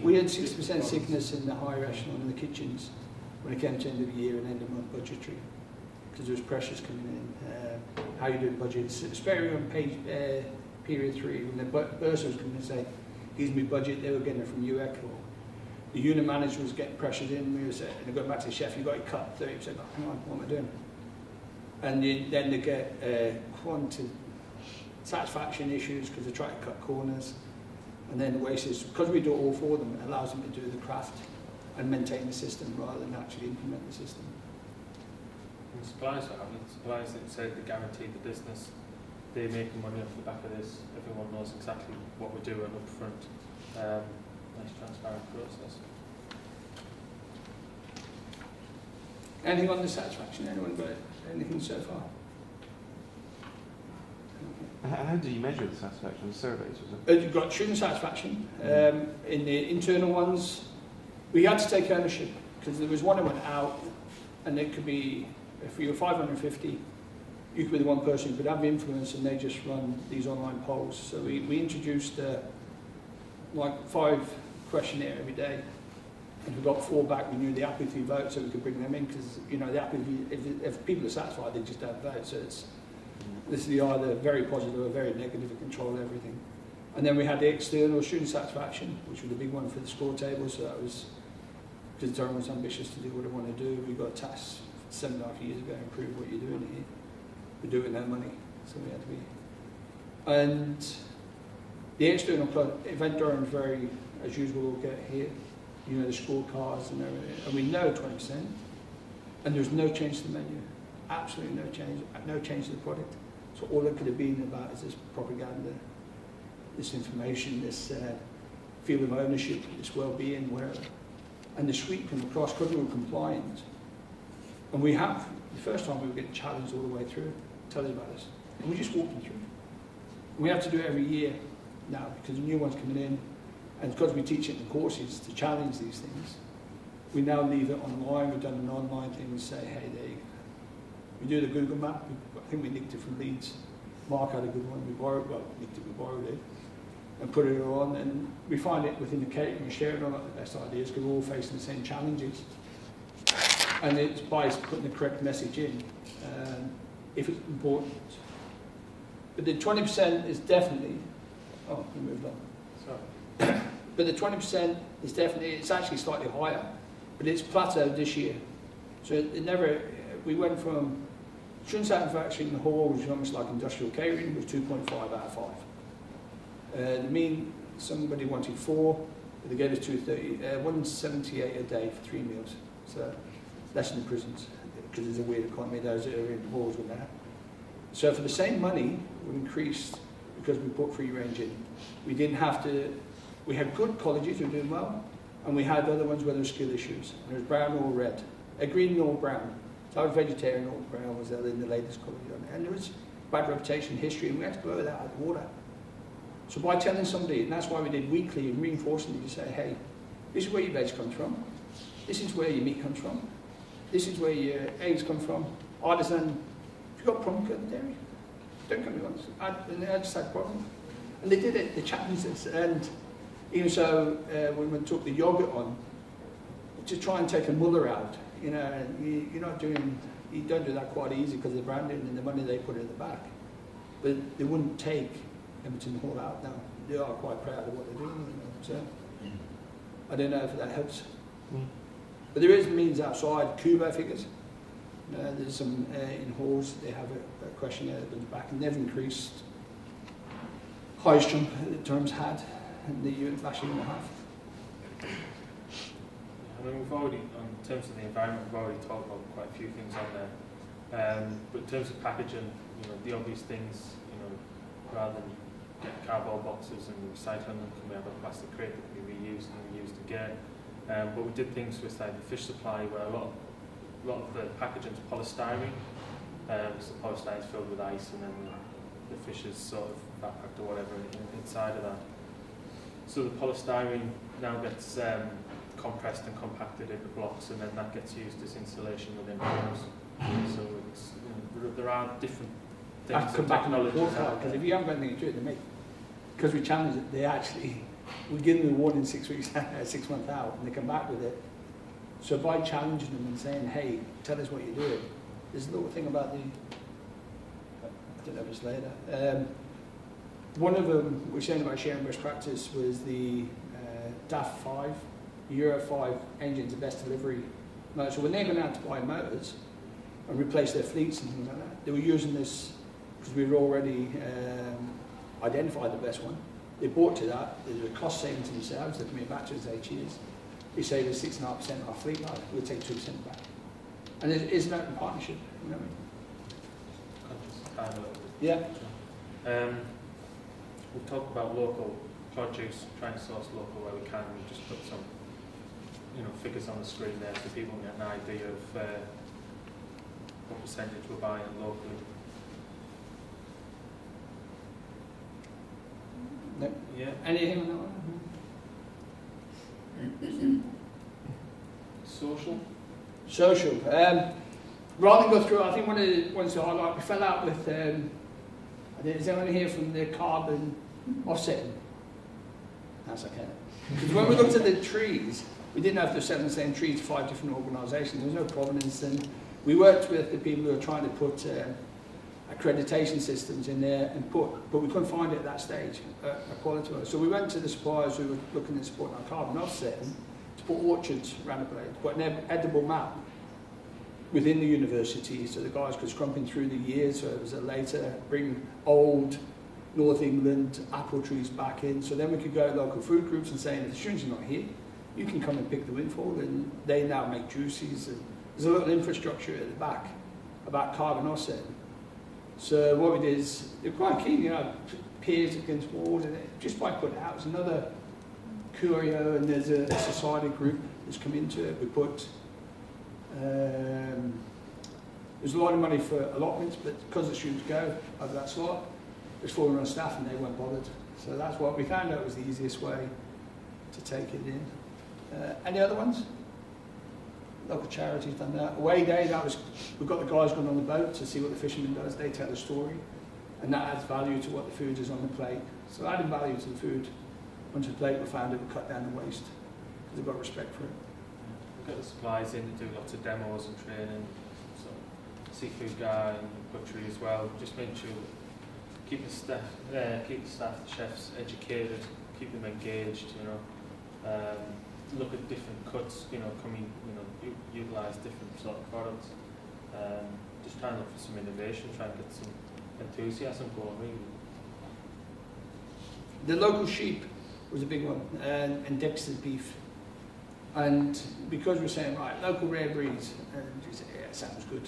we had 60% sickness in the higher echelon in the kitchens when it came to end of the year and end of month budgetary, because there was pressures coming in. How you do the budgets, especially on period 3, when the bursar was coming and say, here's my budget, they were getting it from UEC, or the unit manager was getting pressured in, we were saying, and going back to the chef, you've got to cut 30%, hang on, what am I doing? And then they get quantity satisfaction issues because they try to cut corners, and then the waste is, because we do it all for them, it allows them to do the craft and maintain the system rather than actually implement the system. And suppliers are happy. Suppliers that said they guarantee the business, they're making money off the back of this, everyone knows exactly what we're doing up front. Nice transparent process. Anything on the satisfaction? Anyone got anything so far? How do you measure the satisfaction? Surveys, was it? You've got student satisfaction. In the internal ones, we had to take ownership because there was one that went out, and it could be, if we were 550, you could be the one person who could have influence, and they just run these online polls. So we introduced like 5 questionnaire every day. If we got 4 back, we knew the apathy vote, so we could bring them in, because the apathy, if people are satisfied, they just don't vote. So this is either very positive or very negative, it control everything. And then we had the external student satisfaction, which was the big one for the score table. So that was because everyone was ambitious to do what they want to do. We got tasked 7.5 years ago, improve what you're doing here. We do it with no money, so we had to be. And the external event during very, as usual, we'll get here. The scorecards and everything, and we know 20%, and there's no change to the menu, absolutely no change to the product. So all it could have been about is this propaganda, this information, this feel of ownership, this well-being, wherever. And the suite come across because we were compliant. And we have, the first time we were getting challenged all the way through, tell us about this. And we just walked them through. And we have to do it every year now because the new one's coming in. And because we teach it in the courses to challenge these things, we now leave it online. We've done an online thing. We say, hey, there you go. We do the Google map. I think we nicked it from Leeds. Mark had a good one. We borrowed it. and put it on, and we find it within the catering and sharing on the best ideas because we're all facing the same challenges. And it's by putting the correct message in, if it's important. But the 20% is definitely, oh, we moved on. Sorry. But the 20% is definitely, it's actually slightly higher, but it's plateaued this year. So it never, we went from student satisfaction in the hall, which was almost like industrial catering, was 2.5 out of 5. The mean, somebody wanted 4, but they gave us 178 a day for 3 meals. So less than the prisons, because there's a weird economy, those that are in the halls with that. So for the same money, we increased because we put free range in. We didn't have to, we had good colleges who were doing well, and we had other ones where there were skill issues. And there was brown or red, green or brown. So I was vegetarian or brown was in the latest college. And there was bad reputation, history, and we had to blow that out of the water. So by telling somebody, and that's why we did weekly and reinforcing it, you say, hey, this is where your veg comes from, this is where your meat comes from, this is where your eggs come from, artisan, if you've got a problem with dairy, don't come to us. And I just had a problem. And they did it, they challenged us, and even so, when we took the yogurt on, to try and take a muller out, you know, and you're not doing, you don't do that quite easy because of the branding and the money they put in the back. But they wouldn't take Everton Hall out now. They are quite proud of what they're doing, you know, so I don't know if that helps. But there is means outside Cuba figures. There's some in halls, they have a questionnaire at the back, and they've increased highest jump the terms had in the last year and a half. I mean, we've already, in terms of the environment, we've already talked about quite a few things on there. But in terms of packaging, you know, the obvious things, you know, rather than get cardboard boxes and recycling them, can we have a plastic crate that can be reused and reused again? But we did things with like the fish supply, where a lot of the packaging is polystyrene. So the polystyrene is filled with ice, and then the fish is sort of backpacked or whatever inside of that. So the polystyrene now gets compressed and compacted into blocks, and then that gets used as insulation within homes. So it's, you know, there are different things and technologies out because there. if you haven't got anything to do it, they make. Because we challenge it, they actually, we give them a warning 6 weeks, 6 months out, and they come back with it. So by challenging them and saying, hey, tell us what you're doing, there's a little thing about the, I don't know if it's later. One of them, we're saying about sharing best practice, was the DAF 5, Euro 5 engines, the best delivery motor. So when they're going out to buy motors and replace their fleets and things like that, they were using this because we were already identified the best one. They bought to that, there's a cost saving to themselves, they're coming back to us 8 years. We save us 6.5% of our fleet life, we'll take 2% back. And it's an open partnership, you know what I mean? Yeah. We've talked about local produce, trying to source local where we can. We just put some, you know, figures on the screen there so people can get an idea of what percentage we're buying locally. No. Yeah. Anything on that one? Social. Social. Rather than go through, I think one of the ones to highlight, we fell out with, is anyone here from the carbon offsetting? That's okay. Because when we looked at the trees, we didn't have to sell the same trees to 5 different organisations. There was no provenance, and we worked with the people who were trying to put accreditation systems in there and but we couldn't find it at that stage, a quality one. So we went to the suppliers who were looking at supporting our carbon offsetting to put orchards around the place, to put an edible map within the university so the guys could scrumping through the years, so it was a later, bring old North England apple trees back in, so then we could go to local food groups and saying, if the students are not here, you can come and pick the windfall, and they now make juices, and there's a little infrastructure at the back about carbon offsetting. So what we did is, they're quite keen, you know, peers against walls, and just by putting it out, there's another curio, and there's a society group that's come into it. We put, there's a lot of money for allotments, but because the students go over that slot, it's fallen on staff and they weren't bothered. So that's what we found out was the easiest way to take it in. Any other ones? Local charities done that. Away day, that was, we've got the guys going on the boat to see what the fisherman does. They tell the story, and that adds value to what the food is on the plate. So adding value to the food, once it's baked, we found it would cut down the waste, because they've got respect for it. We've got the supplies in to do lots of demos and training, so seafood guy and butchery as well. Just make sure keep the staff, the chefs educated, keep them engaged. You know, look at different cuts. You know, utilise different sort of products. Just try and look for some innovation, try and get some enthusiasm going. Really. The local sheep was a big one, and Dexter's beef. And because we're saying, right, local rare breeds, and you say, yeah, sounds good.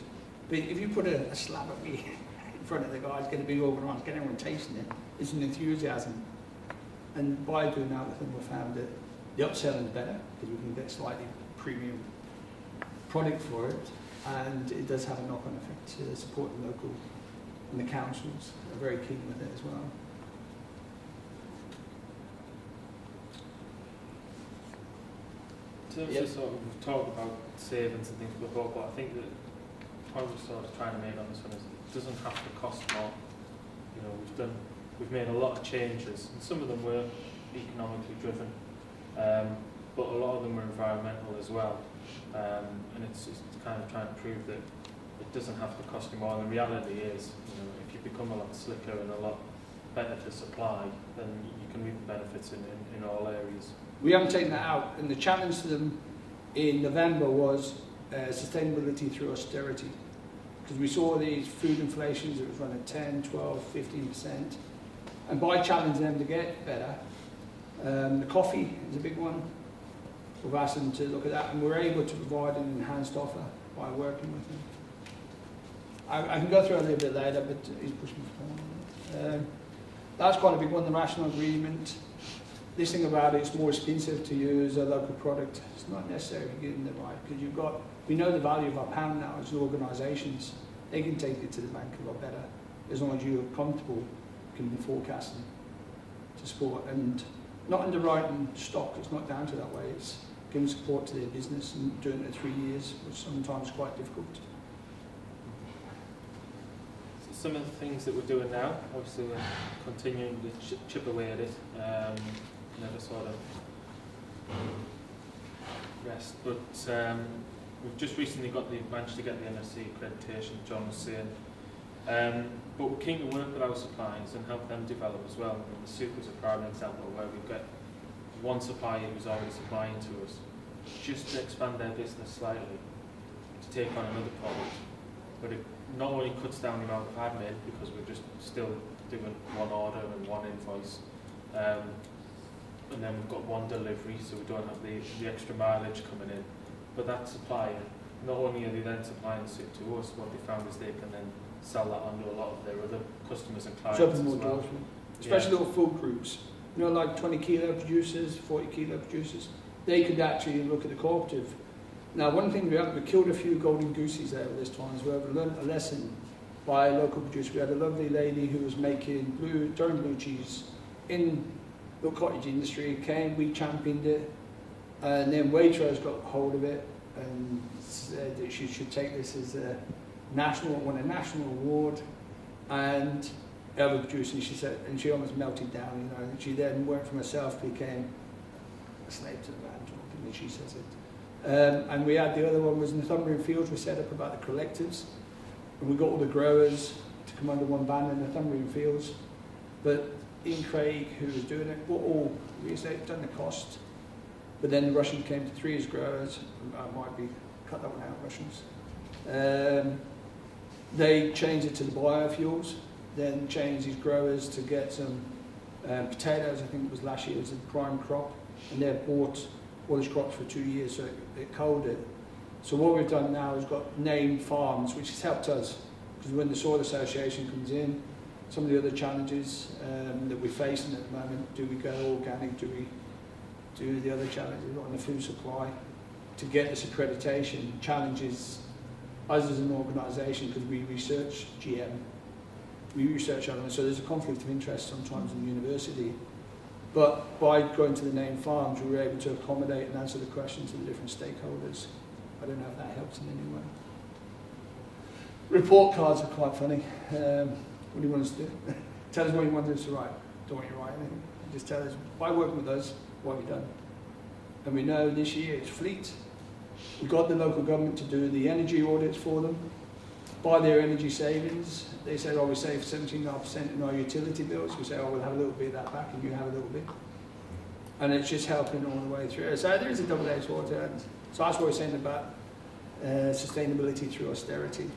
But if you put a slab of meat in front of the guys, get a big organised, get everyone tasting it, it's an enthusiasm. And by doing that with them, we found that the upselling is better, because we can get slightly premium product for it, and it does have a knock-on effect to support the local, and the councils are very keen with it as well. Yep. Sort of, we've talked about savings and things before, but I think that the point we're sort of trying to make on this one is it doesn't have to cost more. You know, we've made a lot of changes, and some of them were economically driven, but a lot of them were environmental as well. And it's kind of trying to prove that it doesn't have to cost you more. And the reality is, you know, if you become a lot slicker and a lot better to supply, then you can reap the benefits in all areas. We haven't taken that out, and the challenge to them in November was sustainability through austerity, because we saw these food inflations that was running 10, 12, 15%, and by challenging them to get better, the coffee is a big one. We've asked them to look at that, and we're able to provide an enhanced offer by working with them. I can go through it a little bit later, but he's pushing forward. That's quite a big one, the rational agreement. This thing about it's more expensive to use a local product. It's not necessarily getting it right, because we know the value of our pound now as organisations. They can take it to the bank a lot better, as long as you're comfortable giving the forecasting to support, and not underwriting stock. It's not down to that way. It's giving support to their business and doing it 3 years, which sometimes is quite difficult. Some of the things that we're doing now, obviously we're continuing to chip away at it, never sort of rest, but we've just recently managed to get the MSC accreditation, John was saying, but we're keen to work with our suppliers and help them develop as well. I mean, the soup is a prime example where we've got one supplier who's already supplying to us, just to expand their business slightly, to take on another product, but it not only cuts down the amount of admin, because we're just still doing one order and one invoice, and then we've got one delivery, so we don't have the extra mileage coming in. But that supplier, not only are they then supplying the soup to us, what they found is they can then sell that on to a lot of their other customers and clients as well. Especially little food groups, you know, like 20 kilo producers, 40 kilo producers, they could actually look at the cooperative. Now, one thing we killed a few golden goosies there this time as well. We learned a lesson by a local producer. We had a lovely lady who was making Durham blue cheese in the cottage industry. We championed it, and then Waitrose got hold of it and said that she should take this as a national award. And other producer, and she said, and she almost melted down, you know. And she then went from herself, became a slave to the man, and she says it. And we had the other one was in the Northumbrian Fields. We set up about the collectives, and we got all the growers to come under one banner in the Northumbrian Fields. But Ian Craig, who was doing it, they've done the cost. But then the Russians came to 3 as growers. Cut that one out, Russians. They changed it to the biofuels, then changed these growers to get some potatoes. I think it was last year, it was a prime crop, and they've bought all these crops for 2 years, so it culled it. So what we've done now is got named farms, which has helped us, because when the Soil Association comes in, some of the other challenges that we're facing at the moment, do we go organic, do we do the other challenges on the food supply, to get this accreditation challenges us as an organisation, because we research GM, we research elements, so there's a conflict of interest sometimes in the university. But by going to the named farms, we were able to accommodate and answer the questions of the different stakeholders. I don't know if that helps in any way. Report cards are quite funny. What do you want us to do? Tell us what you want us to write. don't want you to write anything. Just tell us, by working with us, what have you done? And we know this year it's fleet. We got the local government to do the energy audits for them, by their energy savings. They said, oh, we save 17.5% in our utility bills. We say, oh, we'll have a little bit of that back, and you have a little bit. And it's just helping all the way through. So there is a double-edged sword. And so that's what we're saying about sustainability through austerity.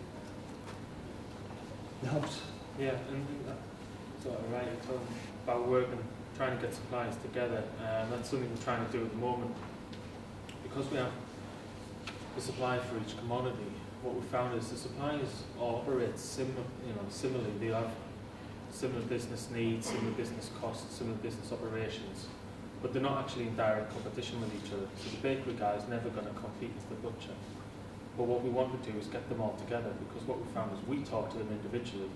It helps. Yeah, and that's sort of right. You're talking about working, trying to get suppliers together. That's something we're trying to do at the moment. Because we have the supply for each commodity, what we found is the suppliers all operate similarly. They have similar business needs, similar business costs, similar business operations, but they're not actually in direct competition with each other. So the bakery guy is never going to compete with the butcher. But what we want to do is get them all together, because what we found is we talk to them individually,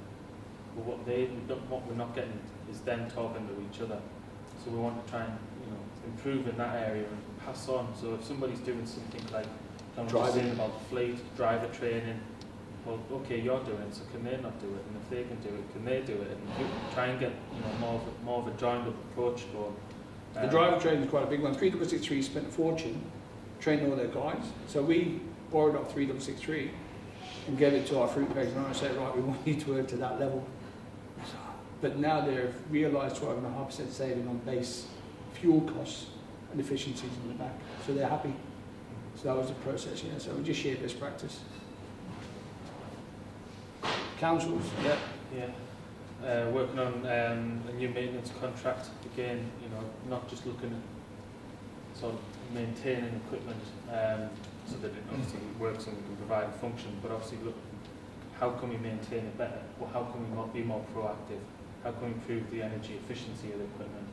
but what we're not getting is them talking to each other. So we want to try and improve in that area and pass on. So if somebody's doing something like driving about the fleet, driver training, well, okay, you're doing it, so can they not do it? And if they can do it, can they do it? And try and get more of a joined up approach going. The driver training is quite a big one. 3663 spent a fortune training all their guys. So we borrowed off 3663 and gave it to our fruit bags, and I said, right, we want you to work to that level. But now they've realised 12.5% saving on base fuel costs and efficiencies in the back. So they're happy. So that was the process, so we just share best practice. Councils, working on a new maintenance contract, again, not just looking at sort of maintaining equipment so that it obviously works and we can provide a function, but obviously look, how can we maintain it better? Well, how can we be more proactive? How can we improve the energy efficiency of the equipment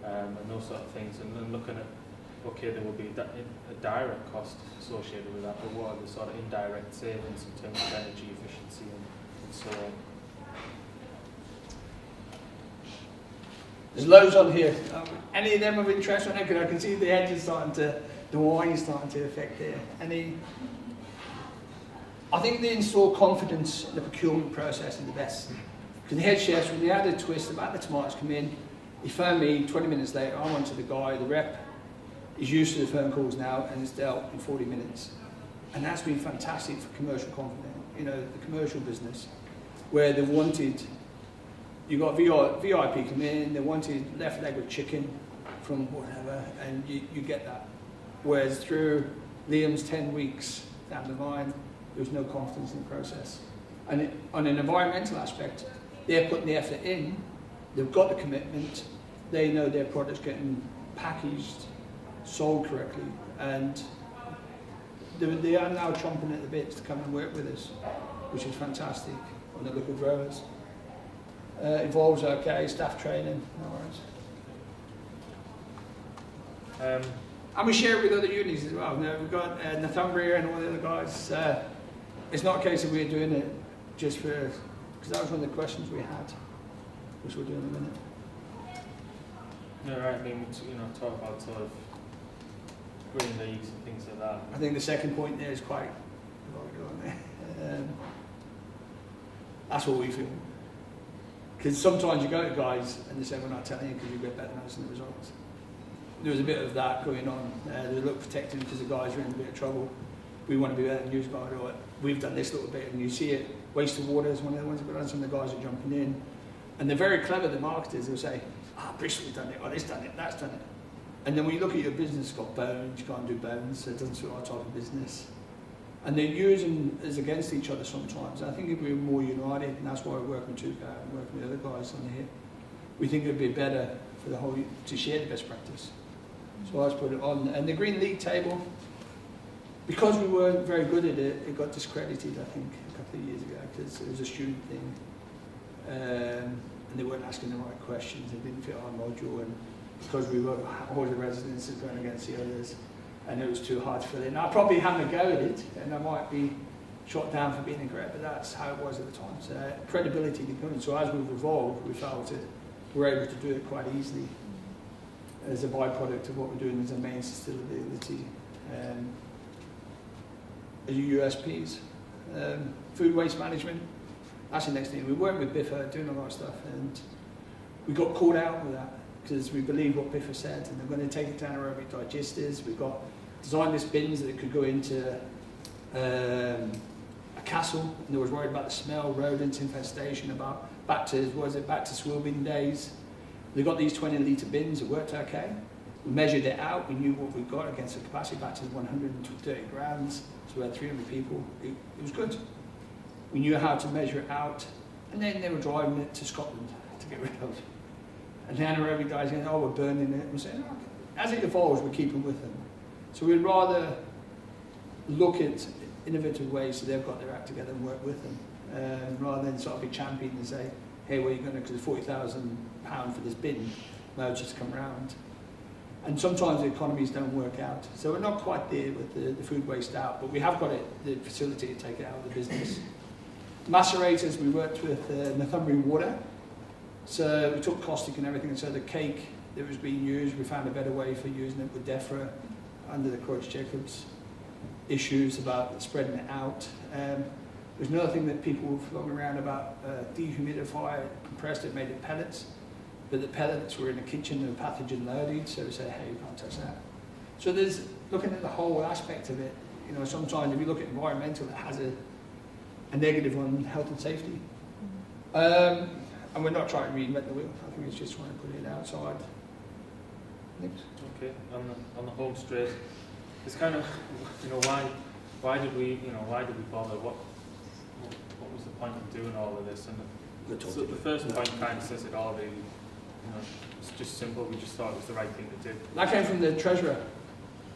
and those sort of things, and then looking at, okay, there will be a direct cost associated with that, but what are the sort of indirect savings in terms of energy efficiency and so on. There's loads on here. Any of them of interest on it? Because I can see the edges the wine is starting to affect there. I think they install confidence in the procurement process is the best. Because the head chefs, when they had a twist about the tomatoes come in, he phoned me 20 minutes later, I went to the guy, the rep, is used to the phone calls now and it's dealt in 40 minutes. And that's been fantastic for commercial confidence, the commercial business, where they wanted, you got VIP come in, they wanted left leg with chicken from whatever, and you get that. Whereas through Liam's 10 weeks down the line, there was no confidence in the process. And on an environmental aspect, they're putting the effort in, they've got the commitment, they know their product's getting packaged, sold correctly, and they are now chomping at the bits to come and work with us, which is fantastic on the local growers. Involves staff training, no worries. And we share it with other unis as well. We've got Northumbria and all the other guys. It's not a case of we're doing it just for, because that was one of the questions we had, which we're doing in a minute. Yeah, right. I mean, we talk about sort of green leagues and things like that. I think the second point there is quite. That's what we feel. Because sometimes you go to guys and they say, we're not telling you because you get better than us in the results. There was a bit of that going on. They look protecting because the guys are in a bit of trouble. We want to be better than you guys, or we've done this little bit, and you see it. Waste of water is one of the ones that we've done. Some of the guys are jumping in. And they're very clever, the marketers. They'll say, Bristol's done it, or this done it, that's done it. And then when you look at your business, it's got bones, you can't do bones, so it doesn't suit our type of business. And they're using us against each other sometimes. And I think if we were more united, and that's why we're working with Tuco and working with other guys on here, we think it would be better for the whole, to share the best practice. So I just put it on. And the Green League table, because we weren't very good at it, it got discredited, I think, a couple of years ago, because it was a student thing. And they weren't asking the right questions, they didn't fit our module, and because we were all the residents going against the others, and it was too hard to fill in. I probably haven't a go at it, and I might be shot down for being incorrect, but that's how it was at the time. So credibility becoming. So as we've evolved, we felt that we're able to do it quite easily as a byproduct of what we're doing as a main sustainability as USPs. Food waste management, that's the next thing. We work with BIFA doing a lot of stuff, and We got called out with that because we believe what Biffa said, and they're going to take it to anaerobic digesters. We've got designed this bins that could go into a castle, and they was worried about the smell, rodents, infestation, about back to swill bin days. They got these 20-litre bins, it worked okay. We measured it out, we knew what we got against the capacity back to 130 grams, so we had 300 people. It was good. We knew how to measure it out, and then they were driving it to Scotland to get rid of. And the anaerobic guys saying, oh, we're burning it. We're saying, oh, as it evolves, we're keeping with them. So we'd rather look at innovative ways so they've got their act together and work with them, rather than sort of be champion and say, hey, where are you going to, because it's £40,000 for this bin, now just come round. And sometimes the economies don't work out. So we're not quite there with the food waste out, but we have got the facility to take it out of the business. Macerators, we worked with Northumbrian Water. So we took caustic and everything, and so the cake that was being used, we found a better way for using it with DEFRA under the Croydon-Jacobs issues about spreading it out. There's another thing that people were flogging around about, dehumidifier, compressed it, made it pellets, but the pellets were in the kitchen and pathogen loaded, so we said, hey, you can't touch that. So there's looking at the whole aspect of it. You know, sometimes if you look at environmental, it has a negative on health and safety. And we're not trying to reinvent the wheel. I think it's just trying to put it outside. Next. Okay, on the home straight, it's kind of, you know, why did we bother? What was the point of doing all of this? And so the first point kind of says it all. Really, you know, it's just simple. We just thought it was the right thing to do. That came from the treasurer.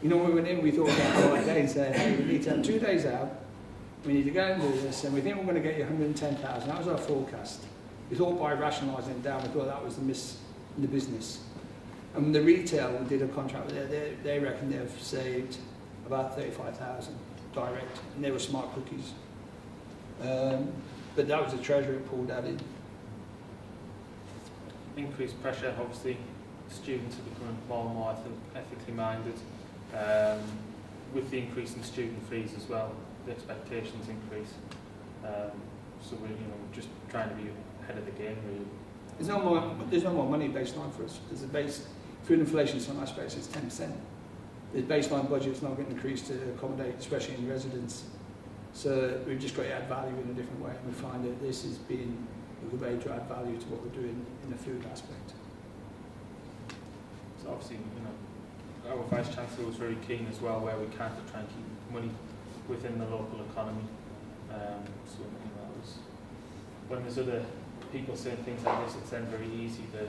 You know, when we went in, we thought about 5 days. Said, hey, we need to have 2 days out. We need to go and do this, and we think we're going to get you 110,000. That was our forecast. We thought by rationalising it down, we thought that was the miss in the business. And the retail, we did a contract with them, they reckon they've saved about 35,000 direct, and they were smart cookies. But that was the treasurer who pulled that in. Increased pressure, obviously. Students are becoming more and more ethically minded. With the increase in student fees as well, the expectations increase. So we're just trying to be ahead of the game, really. There's no more money baseline for us. There's a base food inflation in some aspects is 10%. The baseline budget is not getting increased to accommodate, especially in residents. So we've just got to add value in a different way, and we find that this is being a good way to add value to what we're doing in the food aspect. So obviously, our Vice Chancellor was very keen as well, where we can, to try and keep money within the local economy. So that was, when there's other people saying things like this, it's then very easy to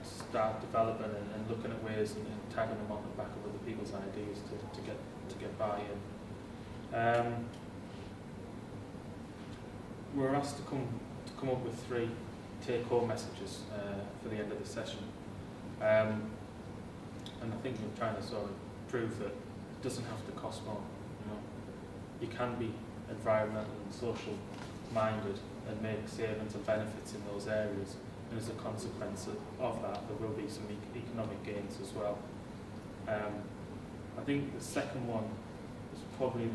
start developing and looking at ways and tagging them on the back of other people's ideas to get buy-in. We're asked to come up with 3 take-home messages for the end of the session. And I think we're trying to sort of prove that it doesn't have to cost more. You can be environmental and social minded and make savings and benefits in those areas, and as a consequence of that, there will be some economic gains as well. I think the second one is probably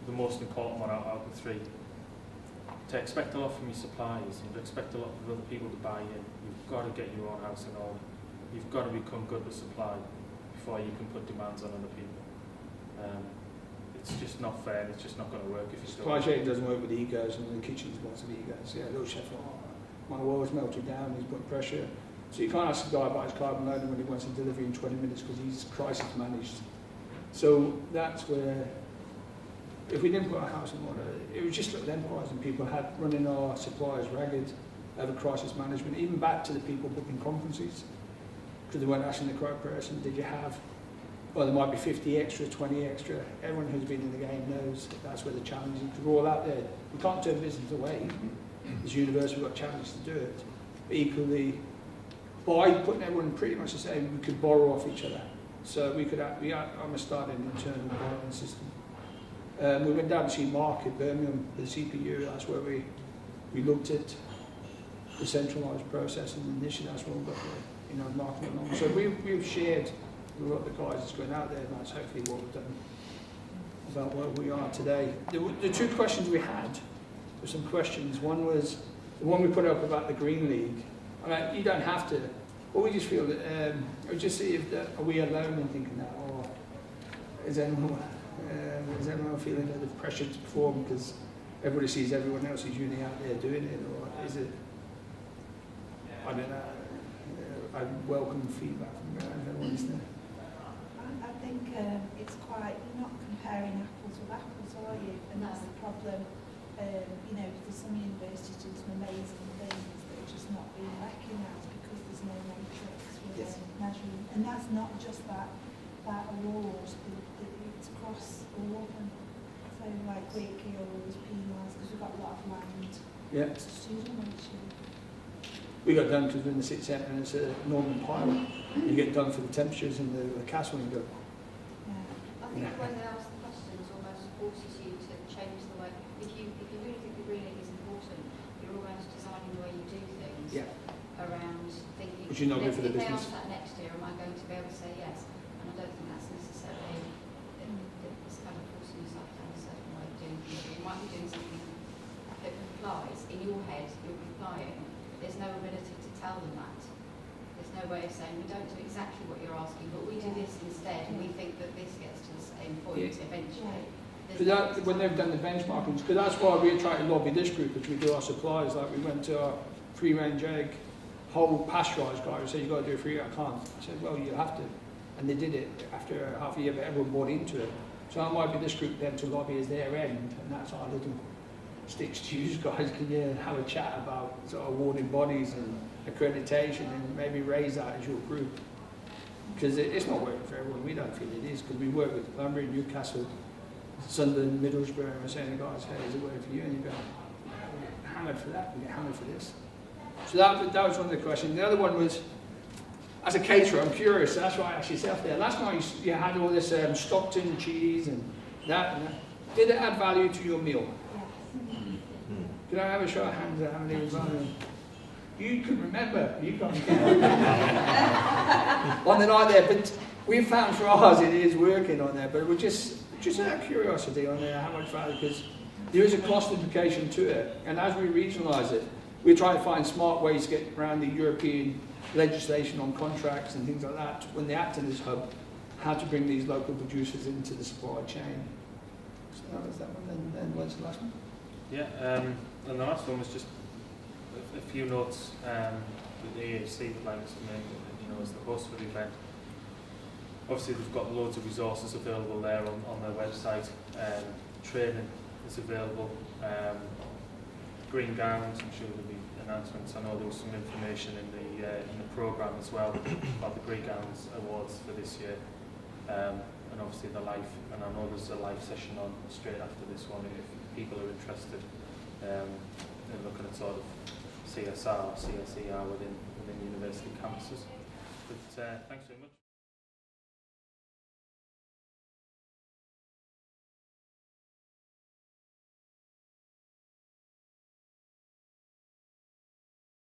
the most important one out of the 3. To expect a lot from your suppliers, and to expect a lot of other people to buy in, you've got to get your own house in order. You've got to become good with supply before you can put demands on other people. It's just not fair, and it's just not going to work if you supply chain doesn't work with egos, and the kitchen's lots of egos. Yeah, little chef, my wall's melted down, he's put pressure. So you can't ask a guy about his carbon loader when he wants a delivery in 20 minutes because he's crisis managed. So that's where, if we didn't put our house in order, it was just little empires, and people had running our suppliers ragged over crisis management, even back to the people booking conferences, because they weren't asking the correct person, did you have, or there might be 50 extra, 20 extra. Everyone who's been in the game knows that's where the challenge is, because we're all out there. We can't turn business away. As a university, we've got challenges to do it. But equally, by putting everyone pretty much the same, we could borrow off each other. So we could almost start an internal borrowing system. We went down to see Mark at Birmingham, the CPU. That's where we looked at the centralised process, and initially that's where we got the marketing along. So we've shared with what the guys that's going out there, and that's hopefully what we've done about where we are today. The 2 questions we had were some questions. One was, the one we put up about the Green League, I mean, you don't have to, but we just feel that, we just see if are we alone in thinking that, or is anyone feeling that the pressure to perform because everybody sees everyone else is usually out there doing it, or is it, I don't know, I welcome feedback from everyone's there. I think it's quite, you're not comparing apples with apples, are you? And that's the problem. You know, there's some universities do some amazing things that are just not being recognised because there's no matrix for measuring. And that's not just that award, it's across all of them. So like Great Kill was penalised because we've got a lot of land. Yeah. It's a student ratio. We got done because we're in the city centre and it's a northern pilot. You get done for the temperatures in the castle and you go. Yeah. I think when they ask the questions almost forces you to change the way. If you really think the Green League is important, you're almost designing the way you do things around thinking. Which is not good for the if business. they ask that next year, am I going to be able to say yes? And I don't think that's necessarily it's kind of forcing yourself down a certain way of doing things. You might be doing something that complies in your head. You're complying. There's no ability to tell them that. There's no way of saying we don't do exactly what you're asking, but we do this instead, and we think that this gets to the same point eventually. That, when they've done the benchmarking, because that's why we try to lobby this group as we do our suppliers. Like we went to our free-range egg, whole pasteurised guy who said you've got to do it for you. I can't. I said, well, you have to, and they did it after half a year, but everyone bought into it. So that might be this group then to lobby as their end, and that's our little sticks to you guys. Can you have a chat about sort of awarding bodies and accreditation, and maybe raise that as your group? Because it's not working for everyone. We don't feel it is, because we work with Bunbury, Newcastle, Sunderland, Middlesbrough, and we're saying, guys, hey, is it working for you? And you go, we're hammered for that, we get hammered for this. So that was one of the questions. The other one was, as a caterer, I'm curious, so that's why I asked yourself there. Last night you had all this Stockton cheese and that. Did it add value to your meal? Can I have a show of hands at how many was on? You can remember. You can't on the night there, but we found for ours it is working on there. But we're just out of curiosity on there how much value, because there is a cost implication to it, and as we regionalise it, we try to find smart ways to get around the European legislation on contracts and things like that. When they act in this hub, how to bring these local producers into the supply chain. So that was that one. Then what's the last one? Yeah, and the last one was just a few notes that the EAUC would like us to make, as the host for the event. Obviously, they've got loads of resources available there on their website. Training is available. Green gowns, I'm sure there'll be announcements. I know there was some information in the programme as well about the Green Gowns Awards for this year. And obviously the live, and I know there's a live session on straight after this one if people are interested in looking at sort of CSR or CSER within university campuses. But thanks very much.